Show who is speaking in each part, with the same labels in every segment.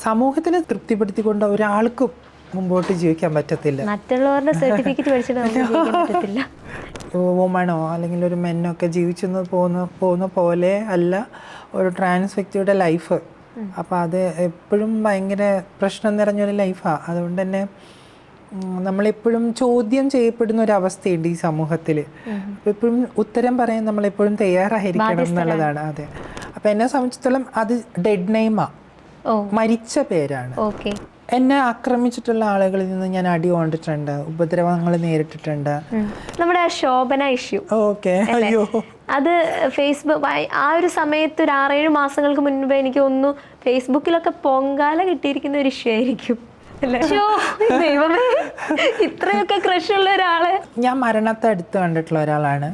Speaker 1: സമൂഹത്തിനെ തൃപ്തിപ്പെടുത്തിക്കൊണ്ട് ഒരാൾക്കും മുമ്പോട്ട് ജീവിക്കാൻ പറ്റത്തില്ല.
Speaker 2: മറ്റുള്ളവരുടെ സർട്ടിഫിക്കറ്റ് പറ്റത്തില്ല.
Speaker 1: വുമണോ അല്ലെങ്കിൽ ഒരു മെന്നൊക്കെ ജീവിച്ചെന്ന് പോകുന്ന പോലെ അല്ല ഒരു ട്രാൻസ് വ്യക്തിയുടെ ലൈഫ്. അപ്പോൾ അത് എപ്പോഴും ഭയങ്കര പ്രശ്നം നിറഞ്ഞൊരു ലൈഫാണ്. അതുകൊണ്ട് തന്നെ നമ്മളെപ്പോഴും ചോദ്യം ചെയ്യപ്പെടുന്ന ഒരു അവസ്ഥയുണ്ട് ഈ സമൂഹത്തിൽ. എപ്പോഴും ഉത്തരം പറയാൻ നമ്മളെപ്പോഴും തയ്യാറായിരിക്കണം എന്നുള്ളതാണ്. അതെ. അപ്പം എന്നെ സംബന്ധിച്ചിടത്തോളം അത് ഡെഡ് നെയിമാണ്, മരിച്ച പേരാണ്. എന്നെ ആക്രമിച്ചിട്ടുള്ള ആളുകളിൽ നിന്ന് ഞാൻ അടി കൊണ്ടിട്ടുണ്ട്, ഉപദ്രവങ്ങൾ നേരിട്ടിട്ടുണ്ട്.
Speaker 2: നമ്മുടെ ശോഭന ഇഷ്യൂ,
Speaker 1: അയ്യോ,
Speaker 2: അത് ഫേസ്ബുക്ക് ആ ഒരു സമയത്ത് ഒരു 6-7 മാസങ്ങൾക്ക് മുൻപ് എനിക്ക് തോന്നുന്നു ഫേസ്ബുക്കിലൊക്കെ പൊങ്കാല കിട്ടിയിരിക്കുന്ന ഒരു ഇഷ്യൂ ആയിരിക്കും. ദൈവമേ, ഇത്രയൊക്കെ ക്രഷുള്ള ഒരാള്.
Speaker 1: ഞാൻ മരണത്തെ അടുത്ത് കണ്ടിട്ടുള്ള ഒരാളാണ്.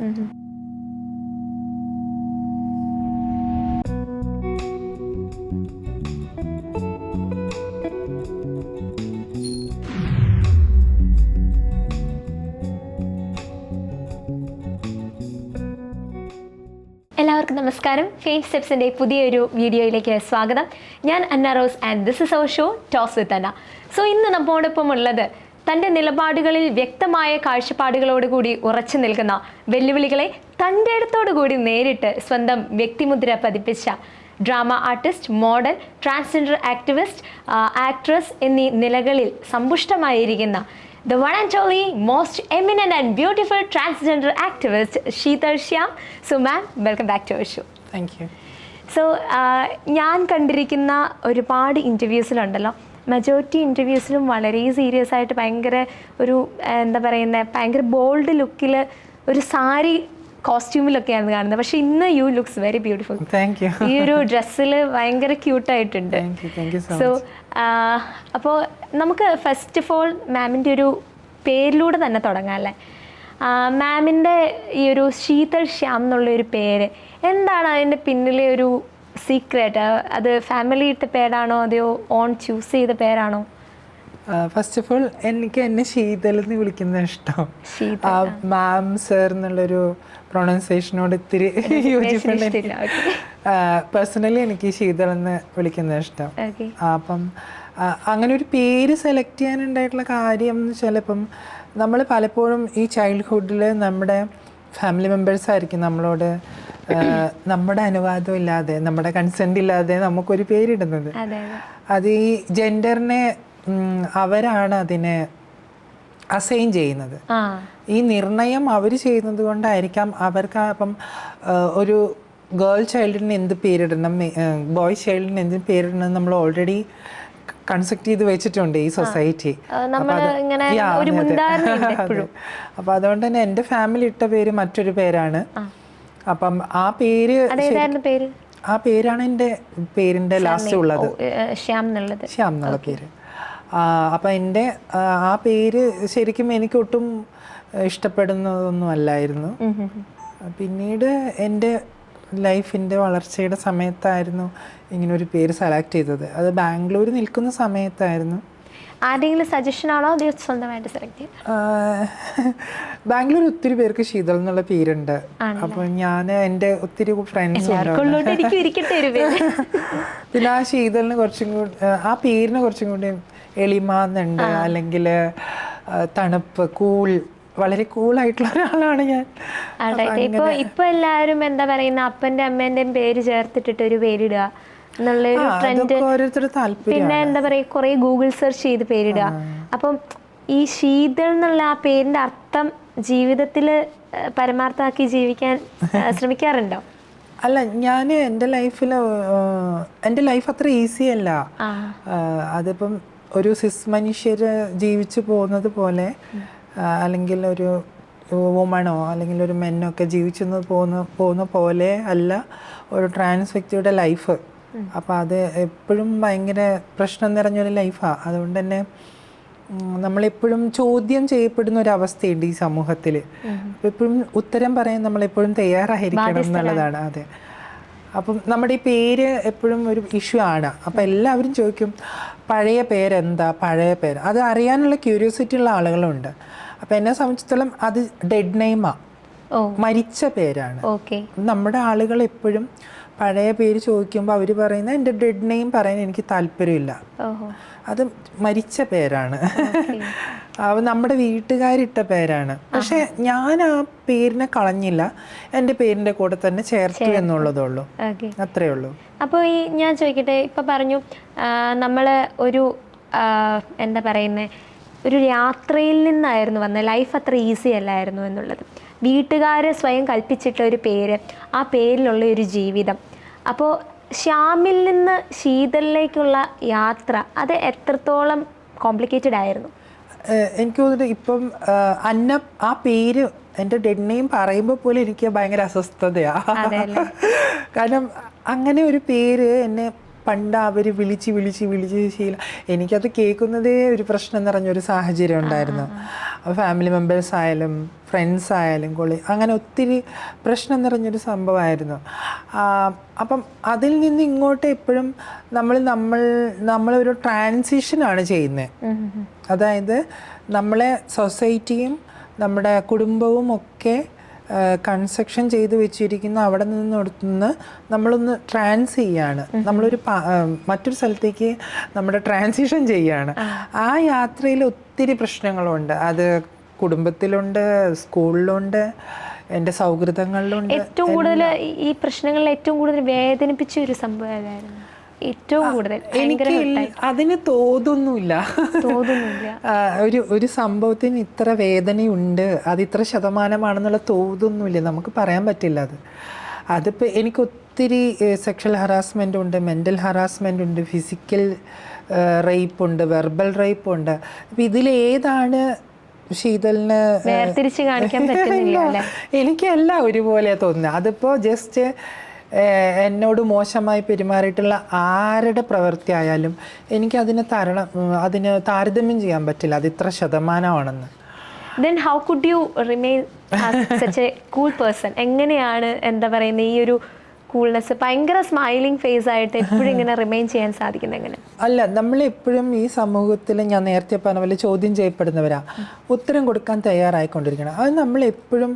Speaker 2: എല്ലാവർക്കും നമസ്കാരം. ഫെയിം സ്റ്റെപ്സിൻ്റെ പുതിയൊരു വീഡിയോയിലേക്ക് സ്വാഗതം. ഞാൻ Anna Rose and this is our show toss with Anna. So ഇന്ന് നമ്മോടൊപ്പം ഉള്ളത് തൻ്റെ നിലപാടുകളിൽ വ്യക്തമായ കാഴ്ചപ്പാടുകളോടുകൂടി ഉറച്ചു നിൽക്കുന്ന, വെല്ലുവിളികളെ തൻ്റെ അടുത്തോടുകൂടി നേരിട്ട് സ്വന്തം വ്യക്തിമുദ്ര പതിപ്പിച്ച drama artist, model, transgender activist, actress എന്നീ നിലകളിൽ സമ്പുഷ്ടമായിരിക്കുന്ന the one and only most eminent and beautiful transgender activist Sheetal Shyam. So ma'am, welcome back to our show.
Speaker 1: Thank you.
Speaker 2: So ഞാൻ കണ്ടിരിക്കുന്ന ഒരുപാട് ഇൻ്റർവ്യൂസിലുണ്ടല്ലോ, മെജോറിറ്റി ഇൻ്റർവ്യൂസിലും വളരെ സീരിയസ് ആയിട്ട് ഭയങ്കര ഒരു എന്താ പറയുന്നത്, ഭയങ്കര ബോൾഡ് ലുക്കിൽ ഒരു സാരി കോസ്റ്റ്യൂമിലൊക്കെയാണ് കാണുന്നത്. പക്ഷെ ഇന്ന് യു ലുക്സ് വെരി ബ്യൂട്ടിഫുൾ. ഈ ഒരു ഡ്രസ്സിൽ ഭയങ്കര ക്യൂട്ടായിട്ടുണ്ട്. സോ അപ്പോൾ നമുക്ക് ഫസ്റ്റ് ഓഫ് ഓൾ മാമിൻ്റെ ഒരു പേരിലൂടെ തന്നെ തുടങ്ങാം അല്ലേ. മാമിൻ്റെ ഈ ഒരു ശീതൾ ശ്യാം എന്നുള്ളൊരു പേര്, എന്താണ് അതിൻ്റെ പിന്നിലെ ഒരു സീക്രട്ട്? അത് ഫാമിലി ഇട്ട പേരാണോ അതെയോ ഓൺ ചൂസ് ചെയ്ത പേരാണോ?
Speaker 1: ഫസ്റ്റ് ഓഫ് ഓൾ എനിക്ക് എന്നെ ശീതൾ എന്ന് വിളിക്കുന്ന ഇഷ്ടം. മാം സർ എന്നുള്ളൊരു പ്രൊണൗൺസിയേഷനോട് ഇത്തിരി യോജിപ്പുണ്ട്. പേഴ്സണലി എനിക്ക് ശീതൾ എന്ന് വിളിക്കുന്ന ഇഷ്ടം. അപ്പം അങ്ങനെ ഒരു പേര് സെലക്ട് ചെയ്യാനുണ്ടായിട്ടുള്ള കാര്യം എന്ന് വെച്ചാൽ, ഇപ്പം നമ്മൾ പലപ്പോഴും ഈ ചൈൽഡ്ഹുഡിൽ നമ്മുടെ ഫാമിലി മെമ്പേഴ്സായിരിക്കും നമ്മളോട് നമ്മുടെ അനുവാദം ഇല്ലാതെ, നമ്മുടെ കൺസെൻ്റ് ഇല്ലാതെ നമുക്കൊരു പേരിടുന്നത്. അത് ഈ ജെൻഡറിനെ അവരാണ് അതിനെ അസൈൻ ചെയ്യുന്നത്. ഈ നിർണയം അവർ ചെയ്യുന്നത് കൊണ്ടായിരിക്കാം അവർക്ക്. അപ്പം ഒരു ഗേൾ ചൈൽഡിന് എന്ത് പേരിടണം, ബോയ് ചൈൽഡിന് എന്ത് പേരിടണം നമ്മൾ ഓൾറെഡി കൺസെപ്റ്റ് ചെയ്ത് വെച്ചിട്ടുണ്ട് ഈ സൊസൈറ്റി. അപ്പം അതുകൊണ്ട് തന്നെ എൻ്റെ ഫാമിലി ഇട്ട പേര് മറ്റൊരു പേരാണ്. അപ്പം ആ പേരാണ് എൻ്റെ പേരിൻ്റെ ലാസ്റ്റ് ഉള്ളത്, ശ്യാം എന്നുള്ള പേര്. അപ്പം എൻ്റെ ആ പേര് ശരിക്കും എനിക്കൊട്ടും ഇഷ്ടപ്പെടുന്നതൊന്നും അല്ലായിരുന്നു. പിന്നീട് എൻ്റെ ലൈഫിൻ്റെ വളർച്ചയുടെ സമയത്തായിരുന്നു ഇങ്ങനൊരു പേര് സെലക്ട് ചെയ്തത്. അത് ബാംഗ്ലൂർ നിൽക്കുന്ന സമയത്തായിരുന്നു.
Speaker 2: ആരെങ്കിലും സജഷൻ ആണോ അതോ സ്വന്തമായിട്ട് സെലക്ട് ചെയ്തത്?
Speaker 1: ബാംഗ്ലൂർ ഒത്തിരി പേർക്ക് ശീതൾ എന്നുള്ള പേരുണ്ട്. അപ്പോൾ ഞാൻ എൻ്റെ ഒത്തിരി ഫ്രണ്ട്സ് ഉണ്ട്. പിന്നെ ആ ശീതളിന് കുറച്ചും കൂടി, ആ പേരിന് കുറച്ചും കൂടി എളിമ എന്നുണ്ട്, അല്ലെങ്കിൽ തണുപ്പ്, കൂൾ, വളരെ കൂളായിട്ടുള്ള ഒരാളാണ് ഞാൻ.
Speaker 2: ഇപ്പൊ എല്ലാവരും എന്താ പറയുന്ന അപ്പൻ്റെ അമ്മേൻ്റെയും പേര് ചേർത്തിട്ടിട്ട് ഒരു പേരിടുക എന്നുള്ളൊരു ട്രെൻഡ്. പിന്നെ എന്താ പറയുക, കുറെ ഗൂഗിൾ സെർച്ച് ചെയ്ത് പേരിടുക. അപ്പം ഈ ശീതൾ എന്നുള്ള ആ പേരിന്റെ അർത്ഥം ജീവിതത്തിൽ പരമാർത്ഥമാക്കി ജീവിക്കാൻ ശ്രമിക്കാറുണ്ടോ?
Speaker 1: അല്ല, ഞാൻ എൻ്റെ ലൈഫ് അത്ര ഈസി അല്ല. അതിപ്പം ഒരു സിസ് മനുഷ്യർ ജീവിച്ചു പോകുന്നത് പോലെ, അല്ലെങ്കിൽ ഒരു വുമണോ അല്ലെങ്കിൽ ഒരു മെന്നൊക്കെ ജീവിച്ചെന്ന് പോകുന്ന പോലെ അല്ല ഒരു ട്രാൻസ് വ്യക്തിയുടെ ലൈഫ്. അപ്പോൾ അത് എപ്പോഴും ഭയങ്കര പ്രശ്നം നിറഞ്ഞൊരു ലൈഫാണ്. അതുകൊണ്ട് തന്നെ നമ്മളെപ്പോഴും ചോദ്യം ചെയ്യപ്പെടുന്ന ഒരു അവസ്ഥയുണ്ട് ഈ സമൂഹത്തിൽ. എപ്പോഴും ഉത്തരം പറയാൻ നമ്മളെപ്പോഴും തയ്യാറായിരിക്കണം എന്നുള്ളതാണ്. അതെ. അപ്പം നമ്മുടെ ഈ പേര് എപ്പോഴും ഒരു ഇഷ്യൂ ആണ്. അപ്പം എല്ലാവരും ചോദിക്കും പഴയ പേരെന്താ, പഴയ പേര്. അത് അറിയാനുള്ള ക്യൂരിയോസിറ്റി ഉള്ള ആളുകളുണ്ട്. അപ്പം എന്നെ സംബന്ധിച്ചിടത്തോളം അത് ഡെഡ് നെയിമാണ്, മരിച്ച പേരാണ്. നമ്മുടെ ആളുകൾ എപ്പോഴും പഴയ പേര് ചോദിക്കുമ്പോൾ അവർ പറയുന്നത് എൻ്റെ ഡെഡ് നെയിം പറയാൻ എനിക്ക് താല്പര്യമില്ല, അത് മരിച്ച പേരാണ്, അത് നമ്മുടെ വീട്ടുകാരിട്ട പേരാണ്. പക്ഷെ ഞാൻ ആ പേരിനെ കളഞ്ഞില്ല, എൻ്റെ പേരിൻ്റെ കൂടെ തന്നെ ചേർത്തു എന്നുള്ളതുള്ളൂ, അത്രേ ഉള്ളൂ.
Speaker 2: അപ്പോൾ ഈ ഞാൻ ചോദിക്കട്ടെ, ഇപ്പം പറഞ്ഞു നമ്മൾ ഒരു എന്താ പറയുന്നത്, ഒരു യാത്രയിൽ നിന്നായിരുന്നു വന്നത്, ലൈഫ് അത്ര ഈസി അല്ലായിരുന്നു എന്നുള്ളത്, വീട്ടുകാർ സ്വയം കൽപ്പിച്ചിട്ട ഒരു പേര്, ആ പേരിലുള്ള ഒരു ജീവിതം. അപ്പോൾ ശ്യാമിൽ നിന്ന് ശീതളിലേക്കുള്ള യാത്ര അത് എത്രത്തോളം കോംപ്ലിക്കേറ്റഡ് ആയിരുന്നു?
Speaker 1: എനിക്ക് തോന്നുന്നു ഇപ്പം ആ പേര് എൻ്റെ ഡെഡ് നെയിം പറയുമ്പോൾ പോലും എനിക്ക് ഭയങ്കര അസ്വസ്ഥതയാണ്. കാരണം അങ്ങനെ ഒരു പേര് എന്നെ പണ്ട് അവർ വിളിച്ച് ശീലം, എനിക്കത് കേൾക്കുന്നതേ ഒരു പ്രശ്നം നിറഞ്ഞൊരു സാഹചര്യം ഉണ്ടായിരുന്നു. ഫാമിലി മെമ്പേഴ്സ് ആയാലും ഫ്രണ്ട്സ് ആയാലും അങ്ങനെ ഒത്തിരി പ്രശ്നം നിറഞ്ഞൊരു സംഭവമായിരുന്നു. അപ്പം അതിൽ നിന്ന് ഇങ്ങോട്ട് എപ്പോഴും നമ്മളൊരു ട്രാൻസിഷനാണ് ചെയ്യുന്നത്. അതായത് നമ്മളെ സൊസൈറ്റിയും നമ്മുടെ കുടുംബവും ഒക്കെ കൺസ്ട്രക്ഷൻ ചെയ്ത് വെച്ചിരിക്കുന്ന അവിടെ നിന്ന് നമ്മളൊന്ന് ട്രാൻസ് ചെയ്യാണ്, നമ്മളൊരു മറ്റൊരു സ്ഥലത്തേക്ക് നമ്മുടെ ട്രാൻസിഷൻ ചെയ്യാണ്. ആ യാത്രയിൽ ഒത്തിരി പ്രശ്നങ്ങളുണ്ട്, അത് കുടുംബത്തിലുണ്ട്, സ്കൂളിലുണ്ട്, എൻ്റെ സൗഹൃദങ്ങളിലുണ്ട്.
Speaker 2: ഏറ്റവും കൂടുതൽ ഈ പ്രശ്നങ്ങളിൽ ഏറ്റവും കൂടുതൽ വേദനിപ്പിച്ച ഒരു സംഭവമായിരുന്നു? ഏറ്റവും കൂടുതൽ
Speaker 1: എനിക്ക് അതിന് തോന്നുന്നില്ല. ഒരു സംഭവത്തിന് ഇത്ര വേദനയുണ്ട്, അത് ഇത്ര ശതമാനമാണെന്നുള്ള തോന്നുന്നില്ല, നമുക്ക് പറയാൻ പറ്റില്ല. അതിപ്പോൾ എനിക്ക് ഒത്തിരി സെക്ഷൽ ഹറാസ്മെൻ്റ് ഉണ്ട്, മെൻ്റൽ ഹറാസ്മെൻ്റ് ഉണ്ട്, ഫിസിക്കൽ റേപ്പ് ഉണ്ട്, വെർബൽ റേപ്പ് ഉണ്ട്. അപ്പം ഇതിലേതാണ് ശീതളിന്
Speaker 2: വേർതിരിച്ച് കാണിക്കാൻ പറ്റില്ല?
Speaker 1: എനിക്കെല്ലാം ഒരുപോലെ തോന്നുന്നത്. അതിപ്പോൾ ജസ്റ്റ് എന്നോട് മോശമായി പെരുമാറിയിട്ടുള്ള ആരുടെ പ്രവൃത്തി ആയാലും എനിക്കതിനെ അതിന് താരതമ്യം ചെയ്യാൻ പറ്റില്ല, അത് ഇത്ര ശതമാനമാണെന്ന്.
Speaker 2: Then how could you remain as such a cool person? എങ്ങനെയാണ് എന്താ പറയുന്നത്, ഈ ഒരു കൂൾനെസ്, ഭയങ്കര സ്മൈലിംഗ് ഫേസ് ആയിട്ട് എപ്പോഴും ഇങ്ങനെ റിമെയിൻ ചെയ്യാൻ സാധിക്കുന്നത് എങ്ങനെ?
Speaker 1: അല്ല, നമ്മളെപ്പോഴും ഈ സമൂഹത്തിൽ ഞാൻ നേരത്തെ പറഞ്ഞ പോലെ ചോദ്യം ചെയ്യപ്പെടുന്നവരാ, ഉത്തരം കൊടുക്കാൻ തയ്യാറായിക്കൊണ്ടിരിക്കണം. അത് നമ്മളെപ്പോഴും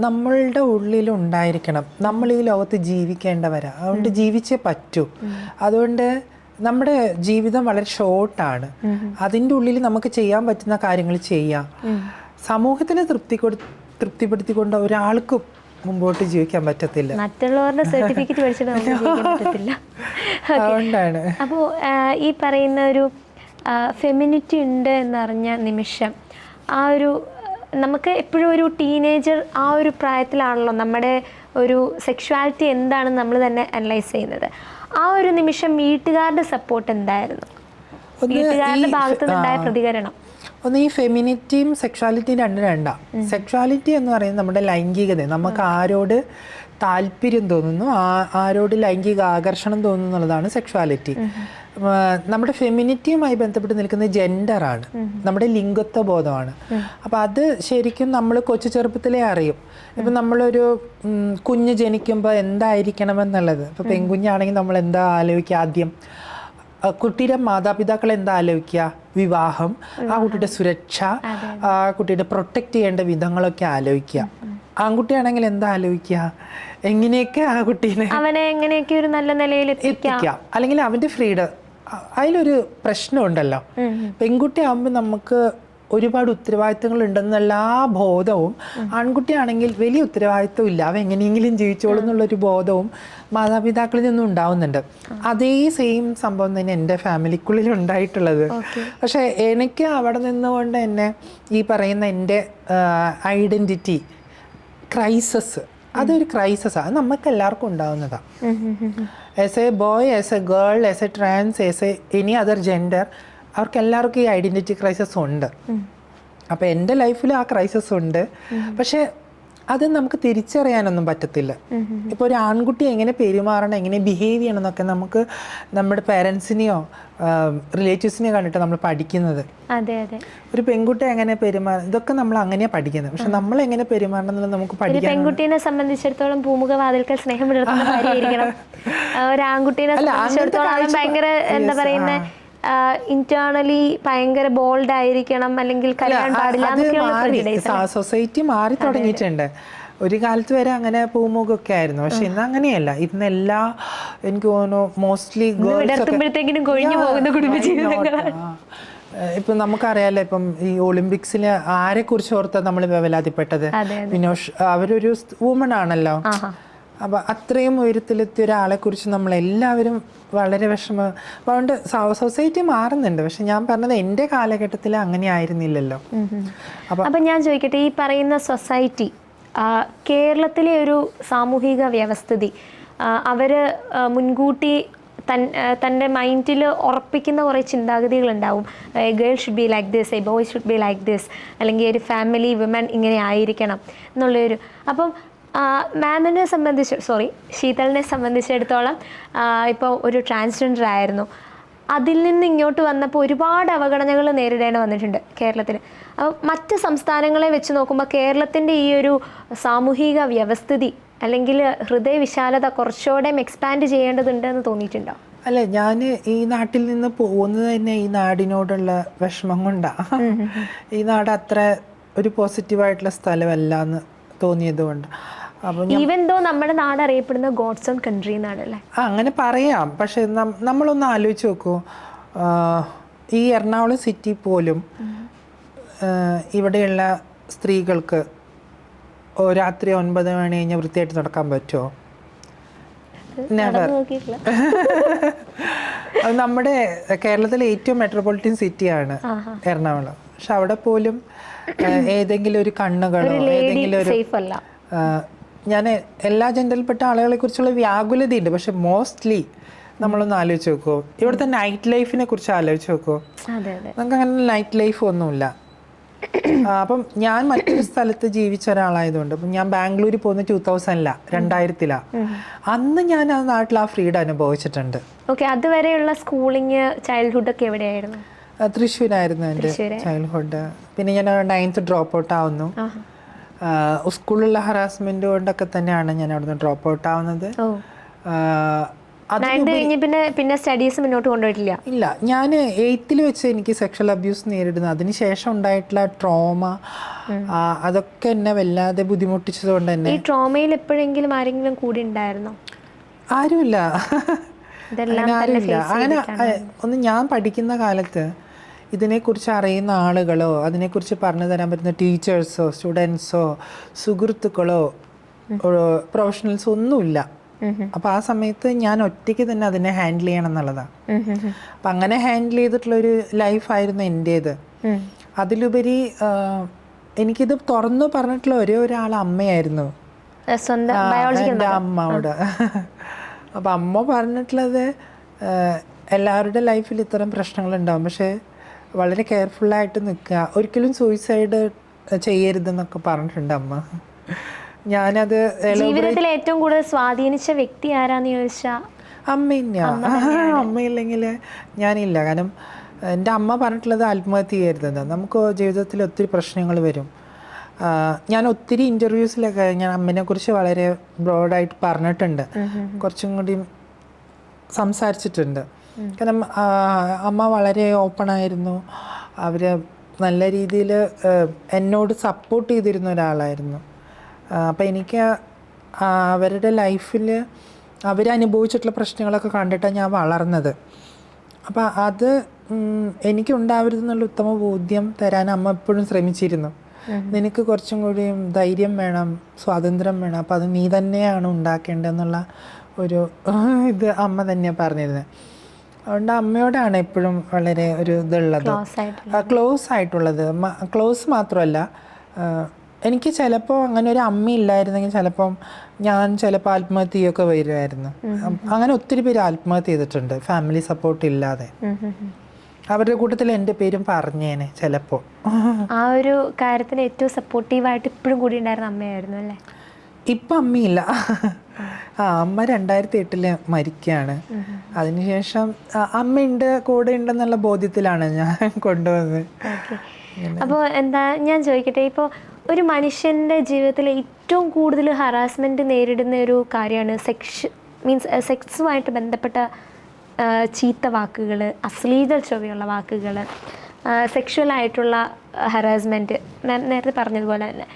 Speaker 1: നമ്മളുടെ ഉള്ളിലുണ്ടായിരിക്കണം. നമ്മൾ ഈ ലോകത്ത് ജീവിക്കേണ്ടവരാ, അതുകൊണ്ട് ജീവിച്ചേ പറ്റൂ. അതുകൊണ്ട് നമ്മുടെ ജീവിതം വളരെ ഷോർട്ടാണ്, അതിൻ്റെ ഉള്ളിൽ നമുക്ക് ചെയ്യാൻ പറ്റുന്ന കാര്യങ്ങൾ ചെയ്യാം. സമൂഹത്തിനെ തൃപ്തിപ്പെടുത്തിക്കൊണ്ട് ഒരാൾക്കും മുമ്പോട്ട് ജീവിക്കാൻ പറ്റത്തില്ല.
Speaker 2: മറ്റുള്ളവരുടെ സർട്ടിഫിക്കറ്റ് പഠിച്ചിട്ട് അതുകൊണ്ടാണ്. അപ്പോൾ ഈ പറയുന്ന ഒരു ഫെമിനിറ്റി ഉണ്ട് എന്നറിഞ്ഞ നിമിഷം, ആ ഒരു നമുക്ക് എപ്പോഴും ഒരു ടീനേജർ ആ ഒരു പ്രായത്തിലാണല്ലോ നമ്മുടെ ഒരു സെക്ഷുവാലിറ്റി എന്താണെന്ന് നമ്മൾ തന്നെ അനലൈസ് ചെയ്യുന്നത്. ആ ഒരു നിമിഷം വീട്ടുകാരുടെ സപ്പോർട്ട് എന്തായിരുന്നു? വീട്ടുകാരുടെ ഭാഗത്തു നിന്നുണ്ടായ പ്രതികരണം?
Speaker 1: ഒന്ന്, ഈ ഫെമിനിറ്റിയും സെക്ഷുവാലിറ്റിയും രണ്ടാണ്. സെക്ഷുവാലിറ്റി എന്ന് പറയുന്നത് നമ്മുടെ ലൈംഗികത, നമുക്ക് ആരോട് താല്പര്യം തോന്നുന്നു, ആരോട് ലൈംഗിക ആകർഷണം തോന്നുന്നു എന്നുള്ളതാണ് സെക്ഷുവാലിറ്റി. നമ്മുടെ ഫെമിനിറ്റിയുമായി ബന്ധപ്പെട്ട് നിൽക്കുന്നത് ജെൻഡറാണ്, നമ്മുടെ ലിംഗത്വ ബോധമാണ്. അപ്പം അത് ശരിക്കും നമ്മൾ കൊച്ചു ചെറുപ്പത്തിലേ അറിയും. ഇപ്പം നമ്മളൊരു കുഞ്ഞ് ജനിക്കുമ്പോൾ എന്തായിരിക്കണമെന്നുള്ളത്, ഇപ്പോൾ പെൺകുഞ്ഞാണെങ്കിൽ നമ്മൾ എന്താ ആലോചിക്കുക? ആദ്യം കുട്ടിയുടെ മാതാപിതാക്കൾ എന്താ ആലോചിക്കുക? വിവാഹം, ആ കുട്ടിയുടെ സുരക്ഷ, ആ കുട്ടിയുടെ പ്രൊട്ടക്റ്റ് ചെയ്യേണ്ട വിധങ്ങളൊക്കെ ആലോചിക്കുക. ആൺകുട്ടിയാണെങ്കിൽ എന്താ ആലോചിക്കുക? എങ്ങനെയൊക്കെ ആ കുട്ടീനെ
Speaker 2: അവനെ എങ്ങനെയൊക്കെ ഒരു നല്ല നിലയിൽ എത്തിക്കാം,
Speaker 1: അല്ലെങ്കിൽ അവൻ്റെ ഫ്രീഡം. അതിലൊരു പ്രശ്നമുണ്ടല്ലോ, പെൺകുട്ടി ആകുമ്പോൾ നമുക്ക് ഒരുപാട് ഉത്തരവാദിത്തങ്ങൾ ഉണ്ടെന്നുള്ള ആ ബോധവും, ആൺകുട്ടിയാണെങ്കിൽ വലിയ ഉത്തരവാദിത്വം ഇല്ല, അവ എങ്ങനെയെങ്കിലും ജീവിച്ചോളൂ എന്നുള്ളൊരു ബോധവും മാതാപിതാക്കളിൽ നിന്നും ഉണ്ടാവുന്നുണ്ട്. അതേ സെയിം സംഭവം തന്നെ എൻ്റെ ഫാമിലിക്കുള്ളിൽ ഉണ്ടായിട്ടുള്ളത്. പക്ഷേ എനിക്ക് അവിടെ നിന്നുകൊണ്ട് തന്നെ ഈ പറയുന്ന എൻ്റെ ഐഡൻറ്റിറ്റി ക്രൈസസ്, അതൊരു ക്രൈസസാണ്, അത് നമുക്ക് എല്ലാവർക്കും ഉണ്ടാവുന്നതാണ്. As a boy, as a girl, as a trans, as a any other gender, അവർക്ക് എല്ലാവർക്കും ഈ ഐഡൻറ്റിറ്റി ക്രൈസിസ് ഉണ്ട്. അപ്പോൾ എൻ്റെ ലൈഫിൽ ആ ക്രൈസിസ് ഉണ്ട്. പക്ഷേ അത് നമുക്ക് തിരിച്ചറിയാനൊന്നും പറ്റത്തില്ല. ഇപ്പോൾ ഒരു ആൺകുട്ടി എങ്ങനെ പെരുമാറണം, എങ്ങനെ ബിഹേവ് ചെയ്യണം എന്നൊക്കെ നമുക്ക് നമ്മുടെ പേരൻസിനെയോ റിലേറ്റീവ്സിനെയോ കണ്ടിട്ട് നമ്മൾ പഠിക്കുന്നത്. ഒരു പെൺകുട്ടി എങ്ങനെ പെരുമാറണം, ഇതൊക്കെ നമ്മൾ അങ്ങനെയാണ് പഠിക്കുന്നത്. പക്ഷെ നമ്മൾ എങ്ങനെ പെരുമാറണം എന്നുള്ളത് നമുക്ക് പഠിക്കാം.
Speaker 2: പെൺകുട്ടീനെ സംബന്ധിച്ചിടത്തോളം പൂമുഖവാതിൽക്കൽ സ്നേഹം വിടർത്തുന്ന കാര്യമായിരിക്കണം. ഒരു ആൺകുട്ടീനെ സംബന്ധിച്ചിടത്തോളം ഭയങ്കര എന്താ പറയുന്നത്, ഇന്റേണലി ഭയങ്കര ബോൾഡ് ആയിരിക്കണം, അല്ലെങ്കിൽ കല്യാണം പാടില്ല.
Speaker 1: സൊസൈറ്റി മാറി തുടങ്ങിയിട്ടുണ്ട്. ഒരു കാലത്ത് വരെ അങ്ങനെ പൂമുഖമൊക്കെ ആയിരുന്നു. പക്ഷെ ഇന്ന് അങ്ങനെയല്ല. ഇന്ന് എനിക്ക് തോന്നുന്നു മോസ്റ്റ്ലി ഇപ്പം നമുക്കറിയാലോ, ഇപ്പം ഈ ഒളിമ്പിക്സിൽ ആരെക്കുറിച്ച് ഓർത്താണ് നമ്മൾ വേവലാതിപ്പെട്ടത്? വിനോഷ്, അവരൊരു വുമൺ ആണല്ലോ. അപ്പം അത്രയും ഉയരത്തിലെത്തിയ ഒരാളെ കുറിച്ച് നമ്മളെല്ലാവരും വളരെ വിഷമം. അതുകൊണ്ട് സൊസൈറ്റി മാറുന്നുണ്ട്. പക്ഷെ ഞാൻ പറഞ്ഞത് എൻ്റെ കാലഘട്ടത്തിൽ അങ്ങനെ ആയിരുന്നില്ലല്ലോ.
Speaker 2: അപ്പം ഞാൻ ചോദിക്കട്ടെ, ഈ പറയുന്ന സൊസൈറ്റി, കേരളത്തിലെ ഒരു സാമൂഹിക വ്യവസ്ഥിതി, അവർ മുൻകൂട്ടി തൻ്റെ മൈൻഡിൽ ഉറപ്പിക്കുന്ന കുറേ ചിന്താഗതികളുണ്ടാവും. Girl should be like this, a boy should be like this, അല്ലെങ്കിൽ ഒരു ഫാമിലി വിമൻ ഇങ്ങനെ ആയിരിക്കണം എന്നുള്ളൊരു. അപ്പം മാമിനെ ശീതളിനെ സംബന്ധിച്ചിടത്തോളം ഇപ്പോൾ ഒരു ട്രാൻസ്ജെൻഡർ ആയിരുന്നു. അതിൽ നിന്ന് ഇങ്ങോട്ട് വന്നപ്പോൾ ഒരുപാട് അവഗണനകൾ നേരിടേണ്ടി വന്നിട്ടുണ്ട് കേരളത്തിൽ. അപ്പോൾ മറ്റ് സംസ്ഥാനങ്ങളെ വെച്ച് നോക്കുമ്പോൾ കേരളത്തിൻ്റെ ഈ ഒരു സാമൂഹിക വ്യവസ്ഥിതി അല്ലെങ്കിൽ ഹൃദയവിശാലത കുറച്ചുകൂടെ എക്സ്പാൻഡ് ചെയ്യേണ്ടതുണ്ട് എന്ന് തോന്നിയിട്ടുണ്ടോ?
Speaker 1: അല്ല, ഞാൻ ഈ നാട്ടിൽ നിന്ന് പോകുന്നത് തന്നെ ഈ നാടിനോടുള്ള വിഷമം കൊണ്ടാണ്. ഈ നാട് അത്ര ഒരു പോസിറ്റീവായിട്ടുള്ള സ്ഥലമല്ല എന്ന് തോന്നിയത് കൊണ്ട്.
Speaker 2: ഈവൻ ദോ നമ്മുടെ നാട് അറിയപ്പെടുന്ന ഗോഡ്സ് ഓൺ കൺട്രി എന്നാണല്ലേ?
Speaker 1: അങ്ങനെ പറയാം. പക്ഷെ നമ്മളൊന്ന് ആലോചിച്ച് നോക്കൂ, ഈ എറണാകുളം സിറ്റി പോലും ഇവിടെയുള്ള സ്ത്രീകൾക്ക് രാത്രി 9 മണി കഴിഞ്ഞാൽ വൃത്തിയായിട്ട് നടക്കാൻ പറ്റുമോ? നെവർ. അത് നമ്മുടെ കേരളത്തിലെ ഏറ്റവും മെട്രോപൊളിറ്റൻ സിറ്റിയാണ് എറണാകുളം. പക്ഷെ അവിടെ പോലും ഏതെങ്കിലും ഒരു കണ്ണുകളോ ഏതെങ്കിലും ഒരു, ഞാൻ എല്ലാ ജെൻഡറിൽപ്പെട്ട ആളുകളെ കുറിച്ചുള്ള വ്യാകുലതയുണ്ട്. പക്ഷെ മോസ്റ്റ്ലി നമ്മളൊന്ന് ആലോചിച്ച് നോക്കുമോ, ഇവിടുത്തെ നൈറ്റ് ലൈഫിനെ കുറിച്ച് ആലോചിച്ച് നോക്കുമോ? നമുക്ക് അങ്ങനെ നൈറ്റ് ലൈഫ് ഒന്നുമില്ല. അപ്പം ഞാൻ മറ്റൊരു സ്ഥലത്ത് ജീവിച്ച ഒരാളായതുകൊണ്ട്, അപ്പം ഞാൻ ബാംഗ്ലൂരിൽ പോകുന്ന 2000-ലാണ്. അന്ന് ഞാൻ ആ നാട്ടിൽ ആ ഫ്രീഡം അനുഭവിച്ചിട്ടുണ്ട്.
Speaker 2: അതുവരെയുള്ള സ്കൂളിങ് ചൈൽഡ്ഹുഡ് ഒക്കെ എവിടെയായിരുന്നു?
Speaker 1: തൃശ്ശൂരായിരുന്നു എൻ്റെ ചൈൽഡ്ഹുഡ്. പിന്നെ ഞാൻ 9th ഡ്രോപ്പ് ഔട്ട് ആവുന്നു. സ്കൂളിലുള്ള ഹറാസ്മെന്റ് കൊണ്ടൊക്കെ തന്നെയാണ് ഞാൻ അവിടുന്ന് ഡ്രോപ്പ് ഔട്ട് ആവുന്നത്.
Speaker 2: പിന്നെ സ്റ്റഡീസ് മുന്നോട്ട് കൊണ്ടുപോയിട്ടില്ല.
Speaker 1: ഇല്ല, ഞാൻ 8th വെച്ച് എനിക്ക് സെക്ഷൽ അബ്യൂസ് നേരിടുന്നു. അതിനുശേഷം ഉണ്ടായിട്ടുള്ള ട്രോമ, അതൊക്കെ എന്നെ വല്ലാതെ ബുദ്ധിമുട്ടിച്ചത് കൊണ്ട് തന്നെ.
Speaker 2: ഈ ട്രോമയിൽ എപ്പോഴെങ്കിലും ആരെങ്കിലും കൂടി ഉണ്ടായിരുന്നോ?
Speaker 1: ആരുമില്ല, അങ്ങനെ ഒന്ന്. ഞാൻ പഠിക്കുന്ന കാലത്ത് ഇതിനെക്കുറിച്ച് അറിയുന്ന ആളുകളോ അതിനെക്കുറിച്ച് പറഞ്ഞു തരാൻ പറ്റുന്ന ടീച്ചേഴ്സോ സ്റ്റുഡൻസോ സുഹൃത്തുക്കളോ പ്രൊഫഷണൽസോ ഒന്നുമില്ല. അപ്പം ആ സമയത്ത് ഞാൻ ഒറ്റയ്ക്ക് തന്നെ അതിനെ ഹാൻഡിൽ ചെയ്യണം എന്നുള്ളതാണ്. അപ്പം അങ്ങനെ ഹാൻഡിൽ ചെയ്തിട്ടുള്ളൊരു ലൈഫായിരുന്നു എൻ്റേത്. അതിലുപരി എനിക്കിത് തുറന്നു പറഞ്ഞിട്ടുള്ള ഒരേ ഒരാൾ അമ്മയായിരുന്നു, എൻ്റെ അമ്മയോട്. അപ്പം അമ്മ പറഞ്ഞിട്ടുള്ളത്, എല്ലാവരുടെ ലൈഫിൽ ഇത്തരം പ്രശ്നങ്ങളുണ്ടാവും, പക്ഷേ വളരെ കെയർഫുള്ളായിട്ട് നിൽക്കുക, ഒരിക്കലും സൂയിസൈഡ് ചെയ്യരുതെന്നൊക്കെ പറഞ്ഞിട്ടുണ്ട് അമ്മ. ഞാനത്
Speaker 2: ജീവിതത്തിൽ ഏറ്റവും കൂടുതൽ സ്വാധീനിച്ച വ്യക്തി ആരാന്ന് ചോദിച്ചാൽ
Speaker 1: അമ്മ തന്നെയാണ്. അമ്മയില്ലെങ്കിൽ ഞാനില്ല. കാരണം എൻ്റെ അമ്മ പറഞ്ഞിട്ടുള്ളത് ആത്മഹത്യ ചെയ്യരുതെന്ന്. നമുക്ക് ജീവിതത്തിൽ ഒത്തിരി പ്രശ്നങ്ങൾ വരും. ഞാൻ ഒത്തിരി ഇൻ്റർവ്യൂസിലൊക്കെ ഞാൻ അമ്മേനെക്കുറിച്ച് വളരെ ബ്രോഡായിട്ട് പറഞ്ഞിട്ടുണ്ട്, കുറച്ചും കൂടി സംസാരിച്ചിട്ടുണ്ട്. കാരണം അമ്മ വളരെ ഓപ്പണായിരുന്നു. അവർ നല്ല രീതിയിൽ എന്നോട് സപ്പോർട്ട് ചെയ്തിരുന്ന ഒരാളായിരുന്നു. അപ്പം എനിക്ക് അവരുടെ ലൈഫിൽ അവരനുഭവിച്ചിട്ടുള്ള പ്രശ്നങ്ങളൊക്കെ കണ്ടിട്ടാണ് ഞാൻ വളർന്നത്. അപ്പം അത് എനിക്കുണ്ടാവരുതെന്നുള്ള ഉത്തമ ബോധ്യം തരാൻ അമ്മ എപ്പോഴും ശ്രമിച്ചിരുന്നു. നിനക്ക് കുറച്ചും കൂടിയും ധൈര്യം വേണം, സ്വാതന്ത്ര്യം വേണം, അപ്പം അത് നീ തന്നെയാണ് ഉണ്ടാക്കേണ്ടതെന്നുള്ള ഒരു ഇത് അമ്മ തന്നെയാണ് പറഞ്ഞിരുന്നത്. അതുകൊണ്ട് അമ്മയോടാണ് എപ്പോഴും വളരെ ഒരു ഇതുള്ളത്, ക്ലോസ് ആയിട്ടുള്ളത്. ക്ലോസ് മാത്രമല്ല, എനിക്ക് ചിലപ്പോൾ അങ്ങനെ ഒരു അമ്മ ഇല്ലായിരുന്നെങ്കിൽ ചിലപ്പം ഞാൻ ചിലപ്പോൾ ആത്മഹത്യയൊക്കെ വരുമായിരുന്നു. അങ്ങനെ ഒത്തിരി പേര് ആത്മഹത്യ ചെയ്തിട്ടുണ്ട് ഫാമിലി സപ്പോർട്ട് ഇല്ലാതെ. അവരുടെ കൂട്ടത്തിൽ എൻ്റെ പേരും പറഞ്ഞേനെ ചിലപ്പോൾ.
Speaker 2: ആ ഒരു കാര്യത്തിന് ഏറ്റവും സപ്പോർട്ടീവായിട്ട് ഇപ്പോഴും കൂടി ഉണ്ടായിരുന്ന അമ്മയായിരുന്നു അല്ലേ?
Speaker 1: ഇപ്പം അമ്മയില്ല. അമ്മ 2008 മരിക്കുകയാണ്. അതിനുശേഷം അമ്മയുണ്ട്, കൂടെ ഉണ്ടെന്നുള്ള ബോധ്യത്തിലാണ് ഞാൻ കൊണ്ടുവന്നത്.
Speaker 2: അപ്പോൾ എന്താ ഞാൻ ചോദിക്കട്ടെ, ഇപ്പോൾ ഒരു മനുഷ്യൻ്റെ ജീവിതത്തിൽ ഏറ്റവും കൂടുതൽ ഹറാസ്മെൻറ്റ് നേരിടുന്ന ഒരു കാര്യമാണ് സെക്സുമായിട്ട് ബന്ധപ്പെട്ട ചീത്ത വാക്കുകൾ, അശ്ലീല ചൊവ്വയുള്ള വാക്കുകൾ, സെക്ഷുവലായിട്ടുള്ള ഹറാസ്മെൻറ്റ് നേരത്തെ പറഞ്ഞതുപോലെ തന്നെ.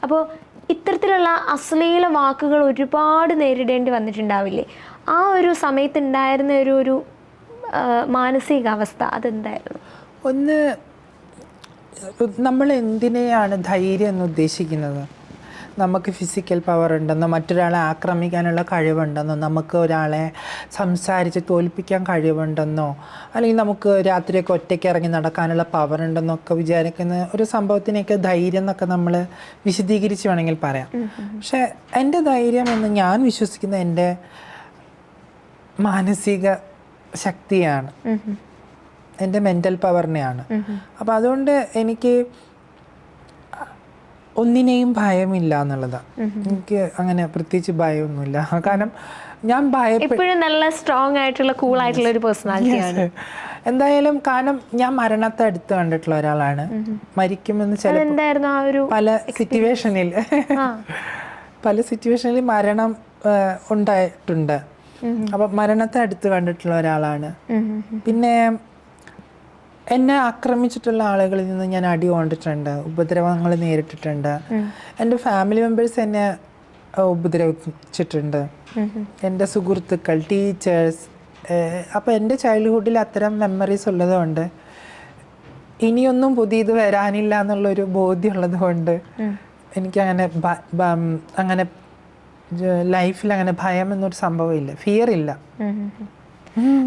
Speaker 2: അപ്പോൾ ഇത്തരത്തിലുള്ള അശ്ലീല വാക്കുകൾ ഒരുപാട് നേരിടേണ്ടി വന്നിട്ടുണ്ടാവില്ലേ? ആ ഒരു സമയത്തുണ്ടായിരുന്ന ഒരു മാനസികാവസ്ഥ അതെന്തായിരുന്നു?
Speaker 1: ഒന്ന്, നമ്മൾ എന്തിനെയാണ് ധൈര്യം എന്ന് ഉദ്ദേശിക്കുന്നത്? നമുക്ക് ഫിസിക്കൽ പവർ ഉണ്ടെന്നോ, മറ്റൊരാളെ ആക്രമിക്കാനുള്ള കഴിവുണ്ടെന്നോ, നമുക്ക് ഒരാളെ സംസാരിച്ച് തോൽപ്പിക്കാൻ കഴിവുണ്ടെന്നോ, അല്ലെങ്കിൽ നമുക്ക് രാത്രിയൊക്കെ ഒറ്റയ്ക്ക് ഇറങ്ങി നടക്കാനുള്ള പവർ ഉണ്ടെന്നോ ഒക്കെ വിചാരിക്കുന്ന ഒരു സംഭവത്തിനെയൊക്കെ ധൈര്യം എന്നൊക്കെ നമ്മൾ വിശദീകരിച്ച് വേണമെങ്കിൽ പറയാം. പക്ഷേ എൻ്റെ ധൈര്യം എന്ന് ഞാൻ വിശ്വസിക്കുന്ന എൻ്റെ മാനസിക ശക്തിയാണ്, എൻ്റെ മെൻ്റൽ പവറിനെയാണ്. അപ്പോൾ അതുകൊണ്ട് എനിക്ക് ഒന്നിനെയും ഭയമില്ല എന്നുള്ളതാണ്. എനിക്ക് അങ്ങനെ പ്രത്യേകിച്ച് ഭയമൊന്നുമില്ല. കാരണം ഞാൻ
Speaker 2: എപ്പോഴും നല്ല സ്ട്രോങ് ആയിട്ടുള്ള കൂൾ ആയിട്ടുള്ള ഒരു പേഴ്സണാലിറ്റിയാണ്
Speaker 1: എന്തായാലും. കാരണം ഞാൻ മരണത്തെ അടുത്ത് കണ്ടിട്ടുള്ള ഒരാളാണ്. മരിക്കുമെന്ന് ചിലപ്പോൾ പല സിറ്റുവേഷനിൽ മരണം ഉണ്ടായിട്ടുണ്ട്. അപ്പം മരണത്തെ അടുത്ത് കണ്ടിട്ടുള്ള ഒരാളാണ്. പിന്നെ എന്നെ ആക്രമിച്ചിട്ടുള്ള ആളുകളിൽ നിന്ന് ഞാൻ അടി കൊണ്ടിട്ടുണ്ട്, ഉപദ്രവങ്ങൾ നേരിട്ടിട്ടുണ്ട്. എൻ്റെ ഫാമിലി മെമ്പേഴ്സ് എന്നെ ഉപദ്രവിച്ചിട്ടുണ്ട്, എൻ്റെ സുഹൃത്തുക്കൾ, ടീച്ചേഴ്സ്. അപ്പോൾ എൻ്റെ ചൈൽഡ്ഹുഡിൽ അത്തരം മെമ്മറീസ് ഉള്ളതുകൊണ്ട് ഇനിയൊന്നും പുതിയത് വരാനില്ല എന്നുള്ളൊരു ബോധ്യമുള്ളത് കൊണ്ട് എനിക്കങ്ങനെ അങ്ങനെ ലൈഫിൽ അങ്ങനെ ഭയം എന്നൊരു സംഭവമില്ല, ഫിയർ ഇല്ല.